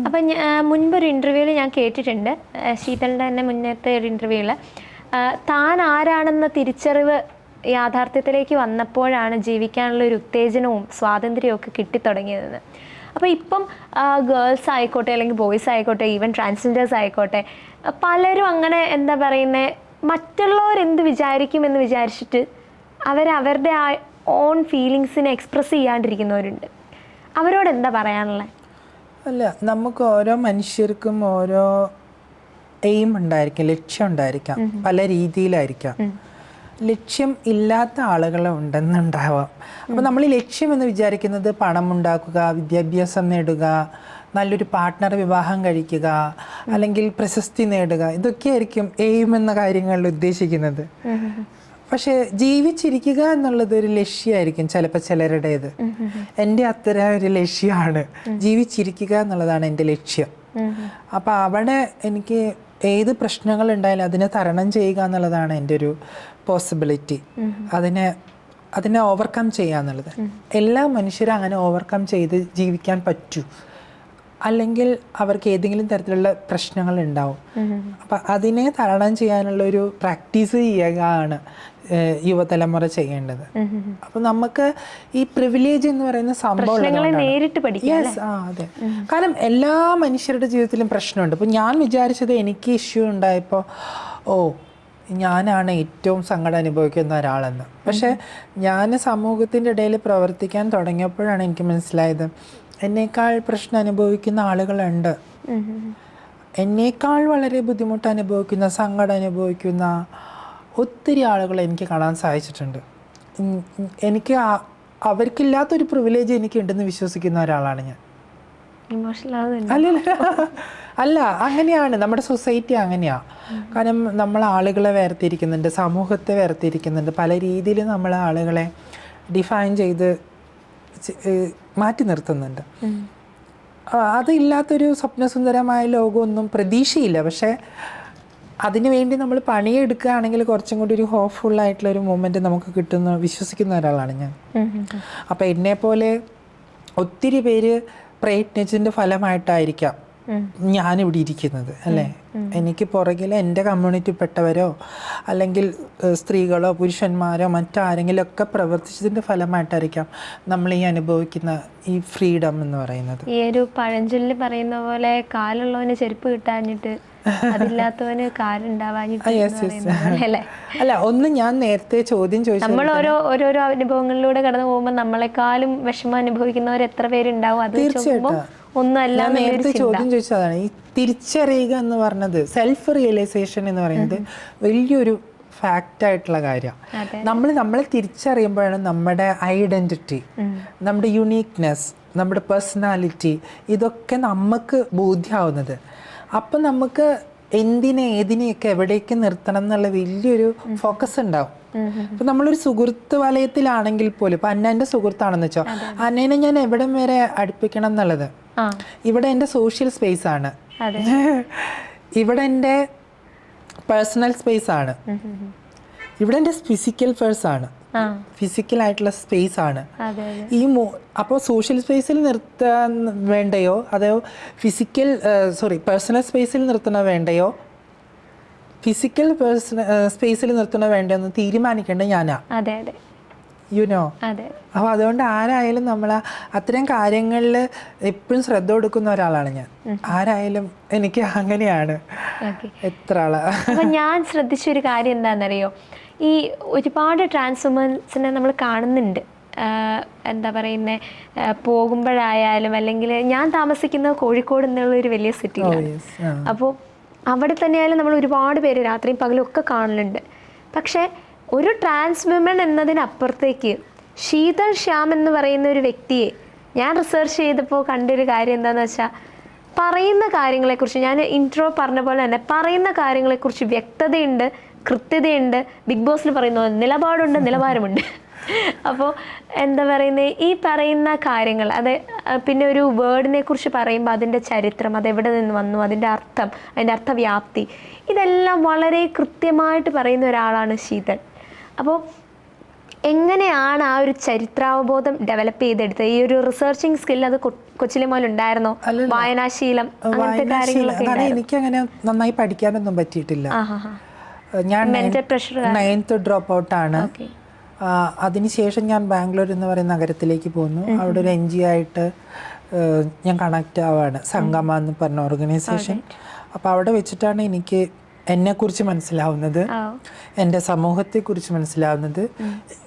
Speaker 2: അപ്പം മുൻപൊരു ഇൻ്റർവ്യൂവിൽ ഞാൻ കേട്ടിട്ടുണ്ട്, ശീതളിൻ്റെ തന്നെ മുന്നത്തെ ഒരു ഇൻ്റർവ്യൂവിൽ താൻ ആരാണെന്ന തിരിച്ചറിവ് യാഥാർത്ഥ്യത്തിലേക്ക് വന്നപ്പോഴാണ് ജീവിക്കാനുള്ള ഒരു ഉത്തേജനവും സ്വാതന്ത്ര്യവും ഒക്കെ കിട്ടിത്തുടങ്ങിയതെന്ന്. അപ്പോൾ ഇപ്പം ഗേൾസ് ആയിക്കോട്ടെ അല്ലെങ്കിൽ ബോയ്സ് ആയിക്കോട്ടെ, ഈവൻ ട്രാൻസ്ജെൻഡേഴ്സ് ആയിക്കോട്ടെ, പലരും അങ്ങനെ എന്താ പറയുന്നത്, മറ്റുള്ളവരെന്ത് വിചാരിക്കുമെന്ന് വിചാരിച്ചിട്ട് അവരവരുടെ ആ ഓൺ ഫീലിങ്സിനെ എക്സ്പ്രസ് ചെയ്യാണ്ടിരിക്കുന്നവരുണ്ട്. അവരോട് എന്താ പറയാനുള്ളത്?
Speaker 1: അല്ല, നമുക്ക് ഓരോ മനുഷ്യർക്കും ഓരോ എയിം ഉണ്ടായിരിക്കും, ലക്ഷ്യം ഉണ്ടായിരിക്കാം, പല രീതിയിലായിരിക്കാം. ലക്ഷ്യം ഇല്ലാത്ത ആളുകൾ ഉണ്ടെന്നുണ്ടാവാം. അപ്പോൾ നമ്മൾ ഈ ലക്ഷ്യം എന്ന് വിചാരിക്കുന്നത് പണം ഉണ്ടാക്കുക, വിദ്യാഭ്യാസം നേടുക, നല്ലൊരു പാർട്ട്ണർ വിവാഹം കഴിക്കുക, അല്ലെങ്കിൽ പ്രശസ്തി നേടുക, ഇതൊക്കെയായിരിക്കും എയിം എന്ന കാര്യങ്ങളിൽ ഉദ്ദേശിക്കുന്നത്. പക്ഷെ ജീവിച്ചിരിക്കുക എന്നുള്ളത് ഒരു ലക്ഷ്യമായിരിക്കും ചിലപ്പോൾ ചിലരുടേത്. എൻ്റെ അത്തരം ഒരു ലക്ഷ്യമാണ്, ജീവിച്ചിരിക്കുക എന്നുള്ളതാണ് എൻ്റെ ലക്ഷ്യം. അപ്പം അവിടെ എനിക്ക് ഏത് പ്രശ്നങ്ങൾ ഉണ്ടായാലും അതിനെ തരണം ചെയ്യുക എന്നുള്ളതാണ് എൻ്റെ ഒരു പോസിബിലിറ്റി. അതിനെ ഓവർകം ചെയ്യുക എന്നുള്ളത്. എല്ലാ മനുഷ്യരും അങ്ങനെ ഓവർകം ചെയ്ത് ജീവിക്കാൻ പറ്റൂ, അല്ലെങ്കിൽ അവർക്ക് ഏതെങ്കിലും തരത്തിലുള്ള പ്രശ്നങ്ങൾ ഉണ്ടാവും. അപ്പം അതിനെ തരണം ചെയ്യാനുള്ളൊരു പ്രാക്ടീസ് ചെയ്യുകയാണ് യുവതലമുറ ചെയ്യേണ്ടത്. അപ്പം നമുക്ക് ഈ പ്രിവിലേജ് എന്ന് പറയുന്ന സംഭവം അതെ, കാരണം എല്ലാ മനുഷ്യരുടെ ജീവിതത്തിലും പ്രശ്നമുണ്ട്. ഇപ്പം ഞാൻ വിചാരിച്ചത് എനിക്ക് ഇഷ്യൂ ഉണ്ടായപ്പോൾ ഞാനാണ് ഏറ്റവും സങ്കടം അനുഭവിക്കുന്ന ഒരാളെന്ന്. പക്ഷെ ഞാൻ സമൂഹത്തിൻ്റെ ഇടയിൽ പ്രവർത്തിക്കാൻ തുടങ്ങിയപ്പോഴാണ് എനിക്ക് മനസ്സിലായത് എന്നേക്കാൾ പ്രശ്നം അനുഭവിക്കുന്ന ആളുകളുണ്ട്. എന്നേക്കാൾ വളരെ ബുദ്ധിമുട്ട് അനുഭവിക്കുന്ന, സങ്കടം അനുഭവിക്കുന്ന ഒത്തിരി ആളുകളെ എനിക്ക് കാണാൻ സാധിച്ചിട്ടുണ്ട്. എനിക്ക് അവർക്കില്ലാത്തൊരു പ്രിവിലേജ് എനിക്കുണ്ടെന്ന് വിശ്വസിക്കുന്ന ഒരാളാണ് ഞാൻ. അല്ല, അങ്ങനെയാണ് നമ്മുടെ സൊസൈറ്റി, അങ്ങനെയാണ്. കാരണം നമ്മൾ ആളുകളെ വേർതിരിക്കുന്നുണ്ട്, സമൂഹത്തെ വേർതിരിക്കുന്നുണ്ട്, പല രീതിയിൽ നമ്മൾ ആളുകളെ ഡിഫൈൻ ചെയ്ത് മാറ്റി നിർത്തുന്നുണ്ട്. അതില്ലാത്തൊരു സ്വപ്നസുന്ദരമായ ലോകമൊന്നും പ്രതീക്ഷയില്ല. പക്ഷേ അതിനു വേണ്ടി നമ്മൾ പണിയെടുക്കുകയാണെങ്കിൽ കുറച്ചും കൂടി ഒരു ഹോപ്പ്ഫുള്ളായിട്ടുള്ളൊരു മൂമെൻറ്റ് നമുക്ക് വിശ്വസിക്കുന്ന ഒരാളാണ് ഞാൻ. അപ്പോൾ എന്നെപ്പോലെ ഒത്തിരി പേര് പ്രയത്നിച്ചതിൻ്റെ ഫലമായിട്ടായിരിക്കാം ഞാനിവിടെ ഇരിക്കുന്നത്, അല്ലേ? എനിക്ക് പുറകിൽ എൻ്റെ കമ്മ്യൂണിറ്റിപ്പെട്ടവരോ അല്ലെങ്കിൽ സ്ത്രീകളോ പുരുഷന്മാരോ മറ്റാരെങ്കിലും ഒക്കെ പ്രവർത്തിച്ചതിൻ്റെ ഫലമായിട്ടായിരിക്കാം നമ്മൾ ഈ അനുഭവിക്കുന്ന ഈ ഫ്രീഡം എന്ന് പറയുന്നത്.
Speaker 2: ഈ ഒരു പഴഞ്ചൊല്ല് പറയുന്ന പോലെ കാലുള്ളവന് ചെരുപ്പ് കിട്ടാഞ്ഞിട്ട് അതില്ലാത്തവന് കാലുണ്ടാവാഞ്ഞിട്ട്.
Speaker 1: അല്ല, ഒന്ന് ഞാൻ നേരത്തെ ചോദ്യം ചോദിച്ചു,
Speaker 2: നമ്മൾ ഓരോരോ അനുഭവങ്ങളിലൂടെ കടന്നു പോകുമ്പോൾ നമ്മളെക്കാളും വിഷമം അനുഭവിക്കുന്നവർ എത്ര പേരുണ്ടാവും? അത്
Speaker 1: തീർച്ചയായിട്ടും ഞാൻ നേരത്തെ ചോദ്യം ചോദിച്ചതാണ്. ഈ തിരിച്ചറിയുക എന്ന് പറഞ്ഞത്, സെൽഫ് റിയലൈസേഷൻ എന്ന് പറയുന്നത് വലിയൊരു ഫാക്റ്റായിട്ടുള്ള കാര്യമാണ്. നമ്മളെ തിരിച്ചറിയുമ്പോഴാണ് നമ്മുടെ ഐഡൻറ്റിറ്റി, നമ്മുടെ യുണീക്നെസ്, നമ്മുടെ പേഴ്സണാലിറ്റി ഇതൊക്കെ നമുക്ക് ബോധ്യമാവുന്നത്. അപ്പം നമുക്ക് എന്തിനെ ഏതിനെയൊക്കെ എവിടേക്ക് നിർത്തണം എന്നുള്ള വലിയൊരു ഫോക്കസ് ഉണ്ടാവും. ഇപ്പൊ നമ്മളൊരു സുഹൃത്ത് വലയത്തിലാണെങ്കിൽ പോലും ഇപ്പൊ അന്നേന്റെ സുഹൃത്താണെന്ന് വെച്ചോ, അന്നേനെ ഞാൻ എവിടം വരെ അടുപ്പിക്കണം എന്നുള്ളത് ഇവിടെ എൻ്റെ സോഷ്യൽ സ്പേസ് ആണ്, ഇവിടെ എൻ്റെ പേഴ്സണൽ സ്പേസ് ആണ്, ഇവിടെ എൻ്റെ ഫിസിക്കൽ പേഴ്സ് ആണ്, ഫിസിക്കൽ ആയിട്ടുള്ള സ്പേസ് ആണ്. ഈ അപ്പോൾ സോഷ്യൽ സ്പേസിൽ നിർത്താൻ വേണ്ടയോ അതോ പേഴ്സണൽ സ്പേസിൽ നിർത്തണോ വേണ്ടയോ ഫിസിക്കൽ സ്പേസിൽ നിർത്തണോ വേണ്ടയോ എന്ന് തീരുമാനിക്കേണ്ടത് ഞാനാ. യുനോ. അപ്പോൾ അതുകൊണ്ട് ആരായാലും നമ്മൾ അത്തരം കാര്യങ്ങളിൽ എപ്പോഴും ശ്രദ്ധ കൊടുക്കുന്ന ഒരാളാണ് ഞാൻ. ആരായാലും എനിക്ക് അങ്ങനെയാണ്. എത്ര ആളാ.
Speaker 2: അപ്പം ഞാൻ ശ്രദ്ധിച്ചൊരു കാര്യം എന്താണെന്നറിയോ, ഈ ഒരുപാട് ട്രാൻസ്വുമൻസിനെ നമ്മൾ കാണുന്നുണ്ട്. എന്താ പറയുന്നത്, പോകുമ്പോഴായാലും അല്ലെങ്കിൽ ഞാൻ താമസിക്കുന്നത് കോഴിക്കോട് എന്നുള്ളൊരു വലിയ സിറ്റിയിലാണ്. അപ്പോൾ അവിടെ തന്നെയായാലും നമ്മൾ ഒരുപാട് പേര് രാത്രിയും പകലും ഒക്കെ കാണലുണ്ട്. പക്ഷേ ഒരു ട്രാൻസ് വിമൺ എന്നതിനപ്പുറത്തേക്ക് ശീതൾ ശ്യാം എന്ന് പറയുന്ന ഒരു വ്യക്തിയെ ഞാൻ റിസർച്ച് ചെയ്തപ്പോൾ കണ്ടൊരു കാര്യം എന്താണെന്ന് വെച്ചാൽ, പറയുന്ന കാര്യങ്ങളെക്കുറിച്ച് ഞാൻ ഇൻട്രോ പറഞ്ഞ പോലെ തന്നെ പറയുന്ന കാര്യങ്ങളെക്കുറിച്ച് വ്യക്തതയുണ്ട്, കൃത്യതയുണ്ട്. ബിഗ് ബോസിൽ പറയുന്ന നിലപാടുണ്ട്, നിലവാരമുണ്ട്. അപ്പോൾ എന്താ പറയുന്നത്, ഈ പറയുന്ന കാര്യങ്ങൾ അത് പിന്നെ ഒരു വേർഡിനെ കുറിച്ച് പറയുമ്പോൾ അതിൻ്റെ ചരിത്രം, അതെവിടെ നിന്ന് വന്നു, അതിൻ്റെ അർത്ഥം, അതിൻ്റെ അർത്ഥവ്യാപ്തി, ഇതെല്ലാം വളരെ കൃത്യമായിട്ട് പറയുന്ന ഒരാളാണ് ശീതൾ. അപ്പോൾ എങ്ങനെയാണ് ആ ഒരു ചരിത്രാവബോധം ഡെവലപ്പ് ചെയ്തെടുത്തത്? ഈ ഒരു റിസർച്ചിങ് സ്കിൽ അത് കൊച്ചിലെ മുതൽ ഉണ്ടായിരുന്നോ? വായനാശീലം അങ്ങനത്തെ കാര്യങ്ങളൊക്കെ?
Speaker 1: എനിക്കങ്ങനെ നന്നായി പഠിക്കാനൊന്നും പറ്റിയിട്ടില്ല. ഞാൻ 9th ഡ്രോപ്പ് ഔട്ടാണ്. അതിനുശേഷം ഞാൻ ബാംഗ്ലൂർ എന്ന് പറയുന്ന നഗരത്തിലേക്ക് പോന്നു. അവിടെ ഒരു NGO ആയിട്ട് ഞാൻ കണക്റ്റ് ആവാണ്, സംഗമ എന്ന് പറഞ്ഞ ഓർഗനൈസേഷൻ. അപ്പോൾ അവിടെ വെച്ചിട്ടാണ് എനിക്ക് എന്നെക്കുറിച്ച് മനസ്സിലാവുന്നത്, എൻ്റെ സമൂഹത്തെക്കുറിച്ച് മനസ്സിലാവുന്നത്,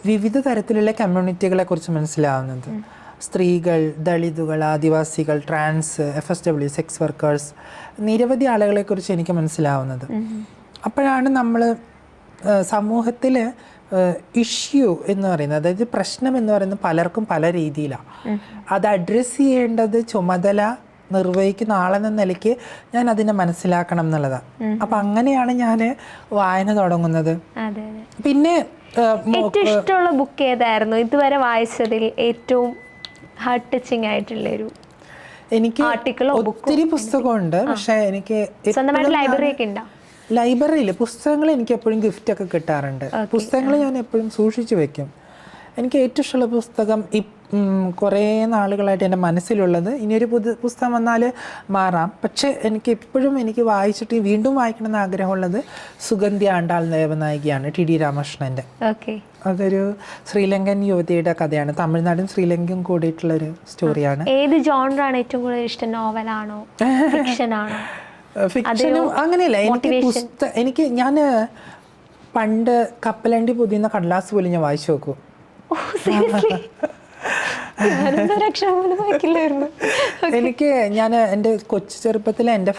Speaker 1: വിവിധ തരത്തിലുള്ള കമ്മ്യൂണിറ്റികളെ കുറിച്ച് മനസ്സിലാവുന്നത്. സ്ത്രീകൾ, ദളിതുകൾ, ആദിവാസികൾ, ട്രാൻസ്, FSW, സെക്സ് വർക്കേഴ്സ്, നിരവധി ആളുകളെക്കുറിച്ച് എനിക്ക് മനസ്സിലാവുന്നത്. അപ്പോഴാണ് നമ്മൾ സമൂഹത്തിൽ ഇഷ്യൂ എന്ന് പറയുന്നത്, അതായത് പ്രശ്നം എന്ന് പറയുന്നത് പലർക്കും പല രീതിയിലാണ്. അത് അഡ്രസ്സ് ചെയ്യേണ്ടത് ചുമതല നിർവഹിക്കുന്ന ആളെന്ന നിലയ്ക്ക് ഞാൻ അതിനെ മനസ്സിലാക്കണം എന്നുള്ളതാണ്. അപ്പം അങ്ങനെയാണ് ഞാൻ വായന തുടങ്ങുന്നത്. പിന്നെ
Speaker 2: ഏറ്റവും ഇഷ്ടമുള്ള ബുക്ക് ഏതായിരുന്നു ഇതുവരെ വായിച്ചതിൽ? ഏറ്റവും ഹാർട്ട് ടച്ചിങ് ആയിട്ടുള്ളൊരു
Speaker 1: എനിക്ക് ഒത്തിരി പുസ്തകമുണ്ട്, പക്ഷെ എനിക്ക്
Speaker 2: ലൈബ്രറി ഒക്കെ ഉണ്ടോ?
Speaker 1: ലൈബ്രറിയിൽ പുസ്തകങ്ങൾ എനിക്ക് എപ്പോഴും ഗിഫ്റ്റൊക്കെ കിട്ടാറുണ്ട്. പുസ്തകങ്ങൾ ഞാൻ എപ്പോഴും സൂക്ഷിച്ചു വെക്കും. എനിക്ക് ഏറ്റവും ഇഷ്ടമുള്ള പുസ്തകം കുറേ നാളുകളായിട്ട് എൻ്റെ മനസ്സിലുള്ളത്, ഇനിയൊരു പുസ്തകം വന്നാൽ മാറാം, പക്ഷെ എനിക്ക് എപ്പോഴും എനിക്ക് വായിച്ചിട്ട് വീണ്ടും വായിക്കണമെന്ന് ആഗ്രഹമുള്ളത് സുഗന്ധി ആണ്ടാൾ ദേവനായികയാണ്, TD രാമകൃഷ്ണൻ്റെ. അതൊരു ശ്രീലങ്കൻ യുവതിയുടെ കഥയാണ്. തമിഴ്നാടും ശ്രീലങ്കയും കൂടിയിട്ടുള്ളൊരു സ്റ്റോറിയാണ്.
Speaker 2: ഏത് ജോണറാണ് ഏറ്റവും കൂടുതൽ ഇഷ്ടം? നോവലാണോ, ഫിക്ഷനാണോ?
Speaker 1: ഫിക്ഷനും അങ്ങനെയല്ല. എനിക്ക് ഞാൻ പണ്ട് കപ്പലണ്ടി പൊതിയുന്ന കടലാസ് പോലും ഞാൻ വായിച്ചു നോക്കും. എനിക്ക് ഞാൻ എൻ്റെ കൊച്ചു ചെറുപ്പത്തിൽ എൻ്റെ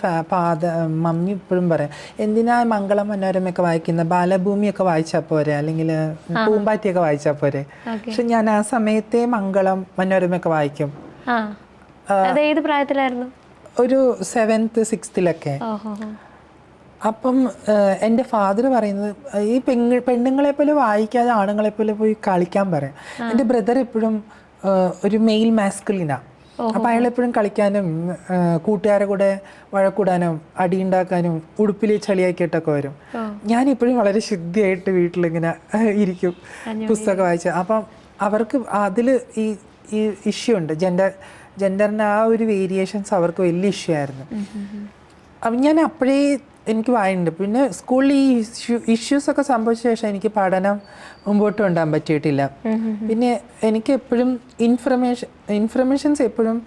Speaker 1: മമ്മി ഇപ്പോഴും പറയാം, എന്തിനാ മംഗളം മനോരമയൊക്കെ വായിക്കുന്ന, ബാലഭൂമിയൊക്കെ വായിച്ചാൽ പോരെ, അല്ലെങ്കിൽ പൂമ്പാറ്റിയൊക്കെ വായിച്ചാൽ പോരെ. പക്ഷെ ഞാൻ ആ സമയത്തെ മംഗളം മനോരമയൊക്കെ വായിക്കും.
Speaker 2: ഏത് പ്രായത്തിലായിരുന്നു?
Speaker 1: ഒരു 7th 6th അപ്പം എൻ്റെ ഫാദർ പറയുന്നത്, ഈ പെണ്ണുങ്ങളെ പോലെ വായിക്കാതെ ആണുങ്ങളെ പോലെ പോയി കളിക്കാൻ പറയാം. എൻ്റെ ബ്രദർ എപ്പോഴും ഒരു മെയിൽ മാസ്കുലിനാണ്. അപ്പം അയാളെപ്പോഴും കളിക്കാനും കൂട്ടുകാരെ കൂടെ വഴക്കൂടാനും അടിയുണ്ടാക്കാനും ഉടുപ്പിൽ ചളിയാക്കിയിട്ടൊക്കെ വരും. ഞാനിപ്പോഴും വളരെ ശുദ്ധിയായിട്ട് വീട്ടിലിങ്ങനെ ഇരിക്കും പുസ്തകം വായിച്ച്. അപ്പം അവർക്ക് അതിൽ ഈ ഇഷ്യൂ ഉണ്ട്, ജെൻഡറിൻ്റെ ആ ഒരു വേരിയേഷൻസ് അവർക്ക് വലിയ ഇഷ്യൂ ആയിരുന്നു. അപ്പം ഞാൻ അപ്പോഴേ എനിക്ക് വായനയുണ്ട്. പിന്നെ സ്കൂളിൽ ഈ ഇഷ്യൂസൊക്കെ സംഭവിച്ച ശേഷം എനിക്ക് പഠനം മുമ്പോട്ട് കൊണ്ടുപോകാൻ പറ്റിയിട്ടില്ല. പിന്നെ എനിക്ക് എപ്പോഴും ഇൻഫർമേഷൻസ് എപ്പോഴും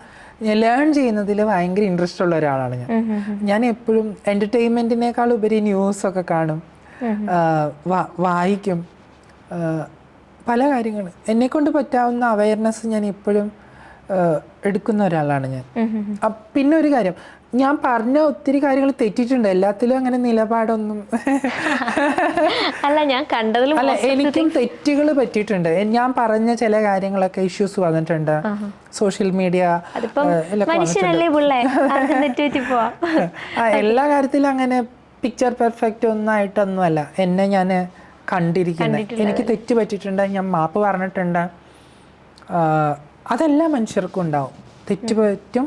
Speaker 1: ലേൺ ചെയ്യുന്നതിൽ ഭയങ്കര ഇൻട്രസ്റ്റ് ഉള്ള ഒരാളാണ് ഞാൻ എപ്പോഴും എൻ്റർടൈൻമെൻറ്റിനേക്കാൾ ഉപരി ന്യൂസൊക്കെ കാണും, വായിക്കും, പല കാര്യങ്ങൾ എന്നെക്കൊണ്ട് പറ്റാവുന്ന അവയർനെസ് ഞാൻ എപ്പോഴും എടുക്കുന്ന ഒരാളാണ് ഞാൻ. പിന്നെ ഒരു കാര്യം, ഞാൻ പറഞ്ഞ ഒത്തിരി കാര്യങ്ങൾ തെറ്റിയിട്ടുണ്ട്, എല്ലാത്തിലും അങ്ങനെ നിലപാടൊന്നും
Speaker 2: അല്ല, ഞാൻ കണ്ടതിലും
Speaker 1: അല്ല, എനിക്കും തെറ്റുകൾ പറ്റിയിട്ടുണ്ട്. ഞാൻ പറഞ്ഞ ചില കാര്യങ്ങളൊക്കെ ഇഷ്യൂസ് വന്നിട്ടുണ്ട് സോഷ്യൽ മീഡിയ,
Speaker 2: എല്ലാ കാര്യത്തിലും അങ്ങനെ
Speaker 1: പിക്ചർ പെർഫെക്റ്റ് ഒന്നായിട്ടൊന്നുമല്ല എന്നെ ഞാൻ കണ്ടിരിക്കുന്നത്. എനിക്ക് തെറ്റ് പറ്റിയിട്ടുണ്ട്, ഞാൻ മാപ്പ് പറഞ്ഞിട്ടുണ്ട്. അതെല്ലാ മനുഷ്യർക്കും ഉണ്ടാവും. തെറ്റ് പറ്റും,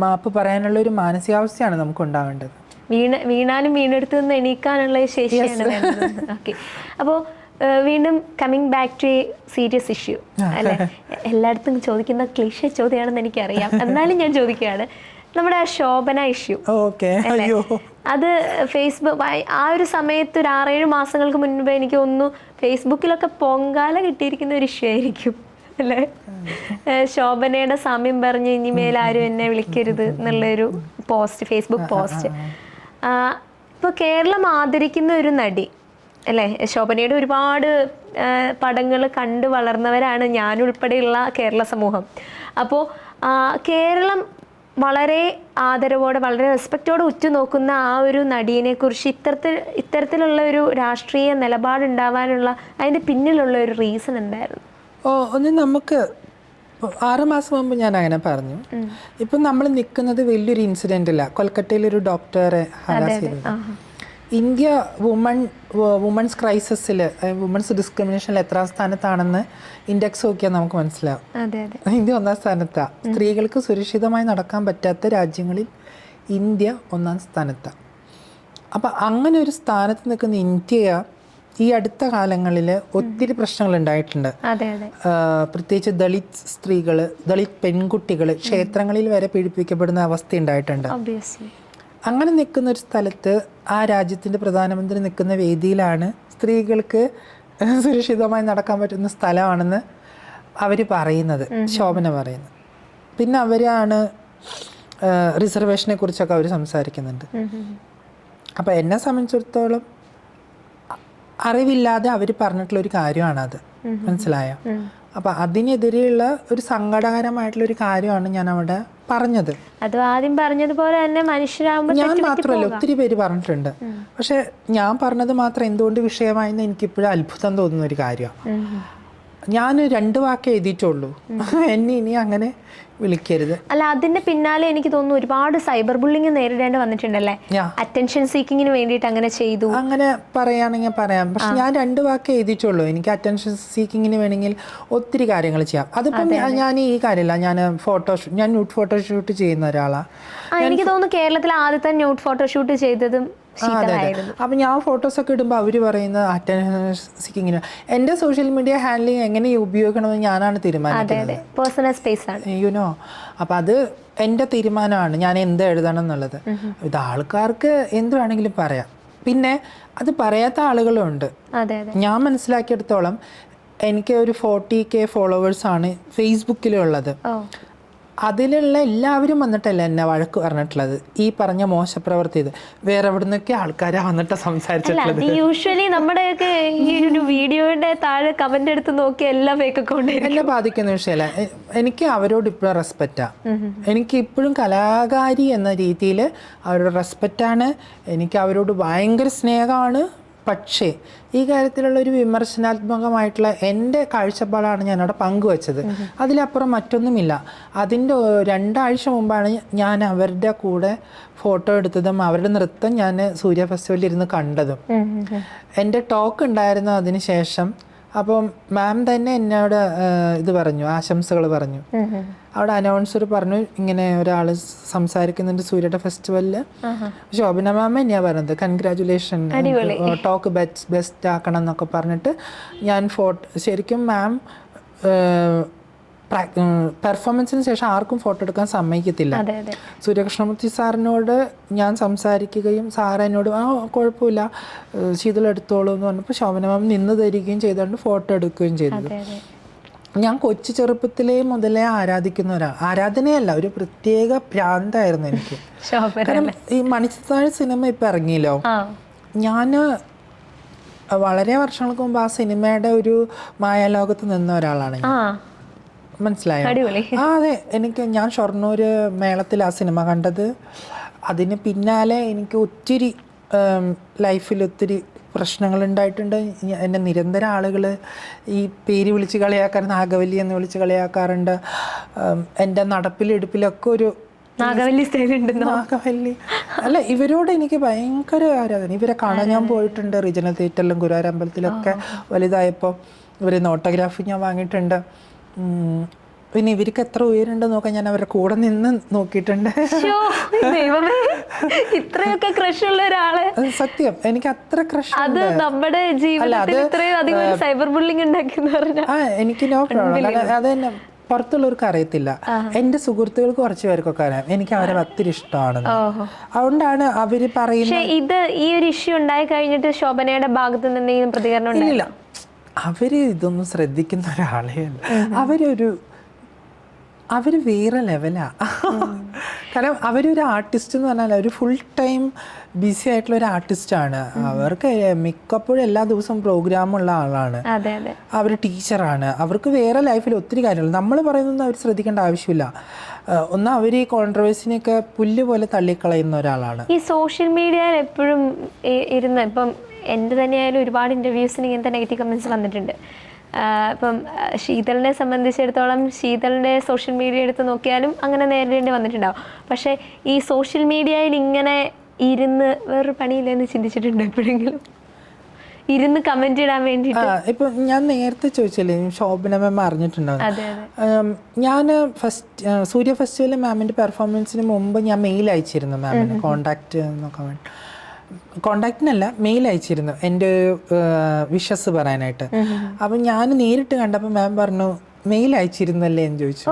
Speaker 1: മാപ്പ് പറയാനുള്ള ഒരു മാനസികാവസ്ഥയാണ് നമുക്ക് ഉണ്ടാവേണ്ടത്.
Speaker 2: വീണാലും വീണെടുത്ത് നിന്ന് എണീക്കാനുള്ള ശേഷിയാണ് വേണ്ടത്. ഓക്കെ, അപ്പോൾ വീണ്ടും coming back to a serious issue അല്ലേ, എല്ലായിടത്തും ചോദിക്കുന്ന ക്ലീഷ ചോദ്യമാണെന്ന് എനിക്കറിയാം, എന്നാലും ഞാൻ ചോദിക്കുകയാണ്. നമ്മുടെ ആ ശോഭന ഇഷ്യൂ, അത് ഫേസ്ബുക്ക് ആ ഒരു സമയത്ത് ഒരു 6-7 മാസങ്ങൾക്ക് മുൻപ് എനിക്ക് തോന്നുന്നു ഫേസ്ബുക്കിലൊക്കെ പൊങ്കാല കിട്ടിയിരിക്കുന്ന ഒരു ഇഷ്യൂ ആയിരിക്കും അല്ലേ? ശോഭനയുടെ സാമ്യം പറഞ്ഞ് ഇനിമേൽ ആരും എന്നെ വിളിക്കരുത് എന്നുള്ളൊരു പോസ്റ്റ്, ഫേസ്ബുക്ക് പോസ്റ്റ്. ഇപ്പോൾ കേരളം ആദരിക്കുന്ന ഒരു നടി അല്ലേ, ശോഭനയുടെ ഒരുപാട് പടങ്ങൾ കണ്ട് വളർന്നവരാണ് ഞാനുൾപ്പെടെയുള്ള കേരള സമൂഹം. അപ്പോൾ കേരളം വളരെ ആദരവോടെ വളരെ റെസ്പെക്റ്റോടെ ഉറ്റുനോക്കുന്ന ആ ഒരു നടീനെക്കുറിച്ച് ഇത്തരത്തിലുള്ള ഒരു രാഷ്ട്രീയ നിലപാടുണ്ടാവാനുള്ള അതിൻ്റെ പിന്നിലുള്ള ഒരു റീസൺ എന്തായിരുന്നു?
Speaker 1: ഒന്ന് നമുക്ക് 6 മാസം മുമ്പ് ഞാൻ അങ്ങനെ പറഞ്ഞു. ഇപ്പം നമ്മൾ നിൽക്കുന്നത് വലിയൊരു ഇൻസിഡൻറ്റില്ല. കൊൽക്കത്തയിലൊരു ഡോക്ടറെ ഹരാസ് ചെയ്തത്. ഇന്ത്യ വുമൺസ് ക്രൈസിസിൽ, വുമൺസ് ഡിസ്ക്രിമിനേഷനിൽ എത്രാം സ്ഥാനത്താണെന്ന് ഇൻഡെക്സ് നോക്കിയാൽ നമുക്ക് മനസ്സിലാവും. ഇന്ത്യ 1ാം സ്ഥാനത്താണ്. സ്ത്രീകൾക്ക് സുരക്ഷിതമായി നടക്കാൻ പറ്റാത്ത രാജ്യങ്ങളിൽ ഇന്ത്യ 1ാം സ്ഥാനത്താണ്. അപ്പം അങ്ങനെ ഒരു സ്ഥാനത്ത് നിൽക്കുന്ന ഇന്ത്യ ഈ അടുത്ത കാലങ്ങളിൽ ഒത്തിരി പ്രശ്നങ്ങൾ ഉണ്ടായിട്ടുണ്ട്. പ്രത്യേകിച്ച് ദളിത് സ്ത്രീകൾ, ദളിത് പെൺകുട്ടികൾ ക്ഷേത്രങ്ങളിൽ വരെ പീഡിപ്പിക്കപ്പെടുന്ന അവസ്ഥ ഉണ്ടായിട്ടുണ്ട്. അങ്ങനെ നിൽക്കുന്ന ഒരു സ്ഥലത്ത് ആ രാജ്യത്തിൻ്റെ പ്രധാനമന്ത്രി നിൽക്കുന്ന വേദിയിലാണ് സ്ത്രീകൾക്ക് സുരക്ഷിതമായി നടക്കാൻ പറ്റുന്ന സ്ഥലമാണെന്ന് അവർ പറയുന്നത്, ശോഭന പറയുന്നത്. പിന്നെ അവരാണ് റിസർവേഷനെ കുറിച്ചൊക്കെ അവർ സംസാരിക്കുന്നുണ്ട്. അപ്പോൾ എന്നെ സംബന്ധിച്ചിടത്തോളം അറിവില്ലാതെ അവർ പറഞ്ഞിട്ടുള്ളൊരു കാര്യമാണത്, മനസ്സിലായോ? അപ്പം അതിനെതിരെയുള്ള ഒരു സങ്കടകരമായിട്ടുള്ളൊരു കാര്യമാണ് ഞാൻ അവിടെ പറഞ്ഞത്.
Speaker 2: അത് ആദ്യം പറഞ്ഞതുപോലെ തന്നെ മനുഷ്യരാകുമ്പോൾ
Speaker 1: ഞാൻ മാത്രമല്ല, ഒത്തിരി പേര് പറഞ്ഞിട്ടുണ്ട്. പക്ഷെ ഞാൻ പറഞ്ഞത് മാത്രം എന്തുകൊണ്ട് വിഷയമായെന്ന് എനിക്കിപ്പോഴും അത്ഭുതം തോന്നുന്ന ഒരു കാര്യമാണ്. ഞാൻ 2 വാക്ക് എഴുതിയിട്ടുള്ളൂ, എന്നെ ഇനി അങ്ങനെ വിളിക്കരുത്.
Speaker 2: അല്ല, അതിന്റെ പിന്നാലെ എനിക്ക് തോന്നുന്നു ഒരുപാട് സൈബർ ബുള്ളിങ് നേരിടേണ്ടി വന്നിട്ടുണ്ടല്ലേ? അറ്റൻഷൻ സീക്കിങ്ങിന് വേണ്ടിയിട്ട് അങ്ങനെ ചെയ്തു, അങ്ങനെ
Speaker 1: പറയുകയാണെങ്കിൽ പറയാം. പക്ഷെ ഞാൻ 2 വാക്ക് എഴുതിയിട്ടുള്ളൂ. എനിക്ക് അറ്റൻഷൻ സീക്കിങ്ങിന് വേണമെങ്കിൽ ഒത്തിരി കാര്യങ്ങൾ ചെയ്യാം. അതിപ്പം ഞാൻ ഈ കാര്യമില്ല, ഞാൻ ന്യൂഡ് ഫോട്ടോഷൂട്ട് ചെയ്യുന്ന ഒരാളാണ്.
Speaker 2: എനിക്ക് തോന്നുന്നു കേരളത്തിലെ ആദ്യത്തെ ന്യൂഡ് ഫോട്ടോഷൂട്ട് ചെയ്തതും.
Speaker 1: അപ്പം ഞാൻ ഫോട്ടോസൊക്കെ ഇടുമ്പോൾ അവർ പറയുന്നത് അറ്റൻഷൻ സീക്കിങ്ങിന്. എൻ്റെ സോഷ്യൽ മീഡിയ ഹാൻഡ്ലിങ് എങ്ങനെ ഉപയോഗിക്കണമെന്ന് ഞാനാണ് തീരുമാനിക്കുന്നത്.
Speaker 2: പേഴ്സണൽ സ്പേസ് ആണ്,
Speaker 1: യുനോ. അപ്പം അത് എൻ്റെ തീരുമാനമാണ്, ഞാൻ എന്ത് എഴുതണം എന്നുള്ളത്. ഇത് ആൾക്കാർക്ക് എന്ത് വേണമെങ്കിലും പറയാം. പിന്നെ അത് പറയാത്ത ആളുകളുണ്ട്. ഞാൻ മനസ്സിലാക്കിയെടുത്തോളം എനിക്ക് ഒരു 40K ഫോളോവേഴ്സാണ് ഫേസ്ബുക്കിലുള്ളത്. അതിലുള്ള എല്ലാവരും വന്നിട്ടല്ല എന്നെ വഴക്ക് പറഞ്ഞിട്ടുള്ളത്, ഈ പറഞ്ഞ മോശപ്രവൃത്തി ഇത് വേറെ എവിടെ നിന്നൊക്കെ ആൾക്കാരാ വന്നിട്ട് സംസാരിച്ചിട്ടുള്ളത്.
Speaker 2: യൂഷ്വലി നമ്മുടെയൊക്കെ ഈ ഒരു വീഡിയോയുടെ താഴെ കമന്റ് എടുത്ത് നോക്കി എല്ലാ ഫേക്ക് അക്കൗണ്ട്
Speaker 1: എന്നെ ബാധിക്കുന്ന വിഷയമല്ല. എനിക്ക് അവരോട് ഇപ്പോഴും റെസ്പെക്റ്റാ. എനിക്ക് ഇപ്പോഴും കലാകാരി എന്ന രീതിയിൽ അവരോട് റെസ്പെക്റ്റാണ്. എനിക്ക് അവരോട് ഭയങ്കര സ്നേഹമാണ്. പക്ഷേ ഈ കാര്യത്തിലുള്ളൊരു വിമർശനാത്മകമായിട്ടുള്ള എൻ്റെ കാഴ്ചപ്പാടാണ് ഞാനവിടെ പങ്കുവച്ചത്. അതിലപ്പുറം മറ്റൊന്നുമില്ല. അതിൻ്റെ 2 ആഴ്ച മുമ്പാണ് ഞാൻ അവരുടെ കൂടെ ഫോട്ടോ എടുത്തതും അവരുടെ നൃത്തം ഞാൻ സൂര്യ ഫെസ്റ്റിവലിൽ ഇരുന്ന് കണ്ടതും. എൻ്റെ ടോക്ക് ഉണ്ടായിരുന്നു അതിന് ശേഷം. അപ്പം മാം തന്നെ എന്നോട് ഇത് പറഞ്ഞു, ആശംസകൾ പറഞ്ഞു. അവിടെ അനൗൺസർ പറഞ്ഞു ഇങ്ങനെ ഒരാൾ സംസാരിക്കുന്നുണ്ട് സൂര്യയുടെ ഫെസ്റ്റിവലിൽ. ശോഭന മാം തന്നെയാണ് പറഞ്ഞത്, കൺഗ്രാജുലേഷൻ, ടോക്ക് ബെസ്റ്റ് ആക്കണം എന്നൊക്കെ പറഞ്ഞിട്ട്. ഞാൻ ശരിക്കും മാം പെർഫോമൻസിന് ശേഷം ആർക്കും ഫോട്ടോ എടുക്കാൻ സമ്മതിക്കത്തില്ല. സൂര്യകൃഷ്ണമൂർത്തി സാറിനോട് ഞാൻ സംസാരിക്കുകയും സാർ എന്നോട് കുഴപ്പമില്ല ശീതൾ എടുത്തോളൂ എന്ന് പറഞ്ഞപ്പോൾ ശോഭന മാം നിന്ന് തരികയും ചെയ്തുകൊണ്ട് ഫോട്ടോ എടുക്കുകയും ചെയ്തത്. ഞാൻ കൊച്ചു ചെറുപ്പത്തിലേ മുതലേ ആരാധിക്കുന്ന ഒരാൾ, ആരാധനയല്ല ഒരു പ്രത്യേക ഭ്രാന്തായിരുന്നു എനിക്ക്. കാരണം ഈ മണിച്ചിത്താഴ് സിനിമ ഇപ്പം ഇറങ്ങിയല്ലോ, ഞാൻ വളരെ വർഷങ്ങൾക്ക് മുമ്പ് ആ സിനിമയുടെ ഒരു മായാലോകത്ത് നിന്ന ഒരാളാണ് ഞാൻ. മനസ്സിലായോ? അതെ, ഞാൻ ഷൊർണൂർ മേളത്തിൽ ആ സിനിമ കണ്ടത്. അതിന് പിന്നാലെ എനിക്ക് ഒത്തിരി ലൈഫിൽ ഒത്തിരി പ്രശ്നങ്ങൾ ഉണ്ടായിട്ടുണ്ട്. എന്നെ നിരന്തരം ആളുകൾ ഈ പേര് വിളിച്ച് കളിയാക്കാറ്, നാഗവല്ലി എന്ന് വിളിച്ച് കളിയാക്കാറുണ്ട്. എൻ്റെ നടപ്പിലെടുപ്പിലൊക്കെ ഒരു
Speaker 2: നാഗവല്ലി സ്റ്റൈൽ ഉണ്ടെന്നോ?
Speaker 1: നാഗവല്ലി അല്ല, ഇവരോട് എനിക്ക് ഭയങ്കര ആരാധന. ഇവരെ കാണാൻ ഞാൻ പോയിട്ടുണ്ട് റീജിയണൽ തിയേറ്ററിലും ഗുരുവായൂർ അമ്പലത്തിലൊക്കെ. വലുതായപ്പോൾ ഇവർ ഓട്ടോഗ്രാഫ് ഞാൻ വാങ്ങിയിട്ടുണ്ട്. പിന്നെ ഇവർക്ക് എത്ര ഉയരുണ്ടെന്ന് നോക്കാൻ ഞാൻ അവരുടെ കൂടെ നിന്ന് നോക്കിയിട്ടുണ്ട്.
Speaker 2: ഇത്രയൊക്കെ ക്രഷ് ഉള്ള ഒരാള്,
Speaker 1: സത്യം എനിക്ക് അത്ര ക്രഷ്.
Speaker 2: അത് നമ്മുടെ ജീവിതത്തിൽ ഇത്രയും അധികം സൈബർ ബുള്ളിങ് ഉണ്ടാക്കിയെന്ന് പറഞ്ഞാൽ
Speaker 1: എനിക്ക് നോ പ്രോബ്ലം. അത് തന്നെ പുറത്തുള്ളവർക്ക് അറിയത്തില്ല. എൻ്റെ സുഹൃത്തുക്കൾക്ക് കുറച്ച് പേർക്കൊക്കെ അറിയാം എനിക്ക് അവരെ ഒത്തിരി ഇഷ്ടമാണെന്ന്. അതുകൊണ്ടാണ് അവര് പറയുന്നത്.
Speaker 2: ഇത് ഈ ഒരു ഇഷ്യൂ ഉണ്ടായി കഴിഞ്ഞിട്ട് ശോഭനയുടെ ഭാഗത്ത് നിന്ന് എന്തെങ്കിലും പ്രതികരണം
Speaker 1: ഇല്ല, അവര് ഇതൊന്നും ശ്രദ്ധിക്കുന്ന ഒരാളേ അല്ല. അവര് വേറെ ലെവലാ. കാരണം അവരൊരു ആർട്ടിസ്റ്റ് എന്ന് പറഞ്ഞാൽ ഒരു ഫുൾ ടൈം ബിസി ആയിട്ടുള്ള ഒരു ആർട്ടിസ്റ്റാണ്. അവർക്ക് മിക്കപ്പോഴും എല്ലാ ദിവസവും പ്രോഗ്രാമുള്ള ആളാണ്. അവർ ടീച്ചറാണ്. അവർക്ക് വേറെ ലൈഫിൽ ഒത്തിരി കാര്യങ്ങൾ നമ്മൾ പറയുന്നൊന്നും അവർ ശ്രദ്ധിക്കേണ്ട ആവശ്യമില്ല. ഒന്ന് അവർ ഈ കോൺട്രവേഴ്സിനെയൊക്കെ പുല്ല് പോലെ തള്ളിക്കളയുന്ന ഒരാളാണ്.
Speaker 2: ഈ സോഷ്യൽ മീഡിയയിൽ എപ്പോഴും ഇരുന്ന് ഇപ്പം എൻ്റെ തന്നെയായാലും ഒരുപാട് ഇൻ്റർവ്യൂസിന് ഇങ്ങനത്തെ നെഗറ്റീവ് കമൻറ്റ്സ് വന്നിട്ടുണ്ട്. ഇപ്പം ശീതളിനെ സംബന്ധിച്ചിടത്തോളം ശീതളിൻ്റെ സോഷ്യൽ മീഡിയ എടുത്ത് നോക്കിയാലും അങ്ങനെ നേരിടേണ്ടി വന്നിട്ടുണ്ടാവും. പക്ഷേ ഈ സോഷ്യൽ മീഡിയയിൽ ഇങ്ങനെ ഇരുന്ന് വേറൊരു പണിയില്ലെന്ന് ചിന്തിച്ചിട്ടുണ്ടോ എപ്പോഴെങ്കിലും? ഇരുന്ന് കമന്റ് ഇടാൻ വേണ്ടിയിട്ട്.
Speaker 1: ഇപ്പൊ ഞാൻ നേരത്തെ ചോദിച്ചില്ലേ ശോഭന മാം അറിഞ്ഞിട്ടുണ്ടാവും. ഞാൻ സൂര്യ ഫെസ്റ്റിവലിൽ മാമിന്റെ പെർഫോമൻസിന് മുമ്പ് ഞാൻ മെയിൽ അയച്ചിരുന്നു മാമിന് കോണ്ടാക്ട് നോക്കാൻ വേണ്ടി. കോണ്ടാക്റ്റിനല്ല, മെയിൽ അയച്ചിരുന്നു എൻ്റെ വിഷസ് പറയാനായിട്ട്. അപ്പം ഞാൻ നേരിട്ട് കണ്ടപ്പോൾ മാം പറഞ്ഞു മെയിൽ അയച്ചിരുന്നല്ലേ എന്ന് ചോദിച്ചു.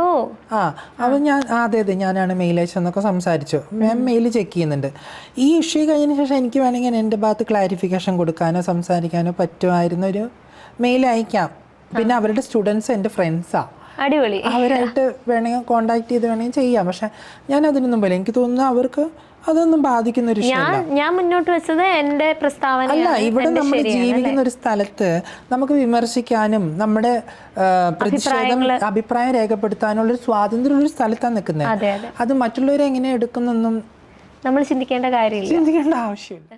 Speaker 1: അപ്പം ഞാൻ അതെ ഞാനാണ് മെയിൽ അയച്ചതെന്നൊക്കെ സംസാരിച്ചു. മാം മെയിൽ ചെക്ക് ചെയ്യുന്നുണ്ട്. ഈ ഇഷ്യൂ കഴിഞ്ഞതിന് ശേഷം എനിക്ക് വേണമെങ്കിൽ എൻ്റെ ഭാഗത്ത് ക്ലാരിഫിക്കേഷൻ കൊടുക്കാനോ സംസാരിക്കാനോ പറ്റുമായിരുന്ന ഒരു മെയിൽ അയക്കാം. പിന്നെ അവരുടെ സ്റ്റുഡൻസ് എൻ്റെ ഫ്രണ്ട്സാണ്,
Speaker 2: അടിപൊളി,
Speaker 1: അവരായിട്ട് വേണമെങ്കിൽ കോണ്ടാക്ട് ചെയ്ത് വേണമെങ്കിൽ ചെയ്യാം. പക്ഷെ ഞാൻ അതിനൊന്നും പോലെ എനിക്ക് തോന്നുന്നു അവർക്ക് അതൊന്നും ബാധിക്കുന്ന ഒരു
Speaker 2: ഞാൻ മുന്നോട്ട് വെച്ചത് എൻ്റെ പ്രസ്താവന
Speaker 1: അല്ല. ഇവിടെ നമ്മൾ ജീവിക്കുന്ന ഒരു സ്ഥലത്ത് നമുക്ക് വിമർശിക്കാനും നമ്മുടെ പ്രതിഷേധം അഭിപ്രായം രേഖപ്പെടുത്താനുള്ള ഒരു സ്വാതന്ത്ര്യം ഒരു സ്ഥലത്താണ് നിൽക്കുന്നത്. അത് മറ്റുള്ളവരെ എങ്ങനെ എടുക്കുന്നൊന്നും
Speaker 2: നമ്മൾ ചിന്തിക്കേണ്ട കാര്യമില്ല,
Speaker 1: ചിന്തിക്കേണ്ട ആവശ്യമില്ല.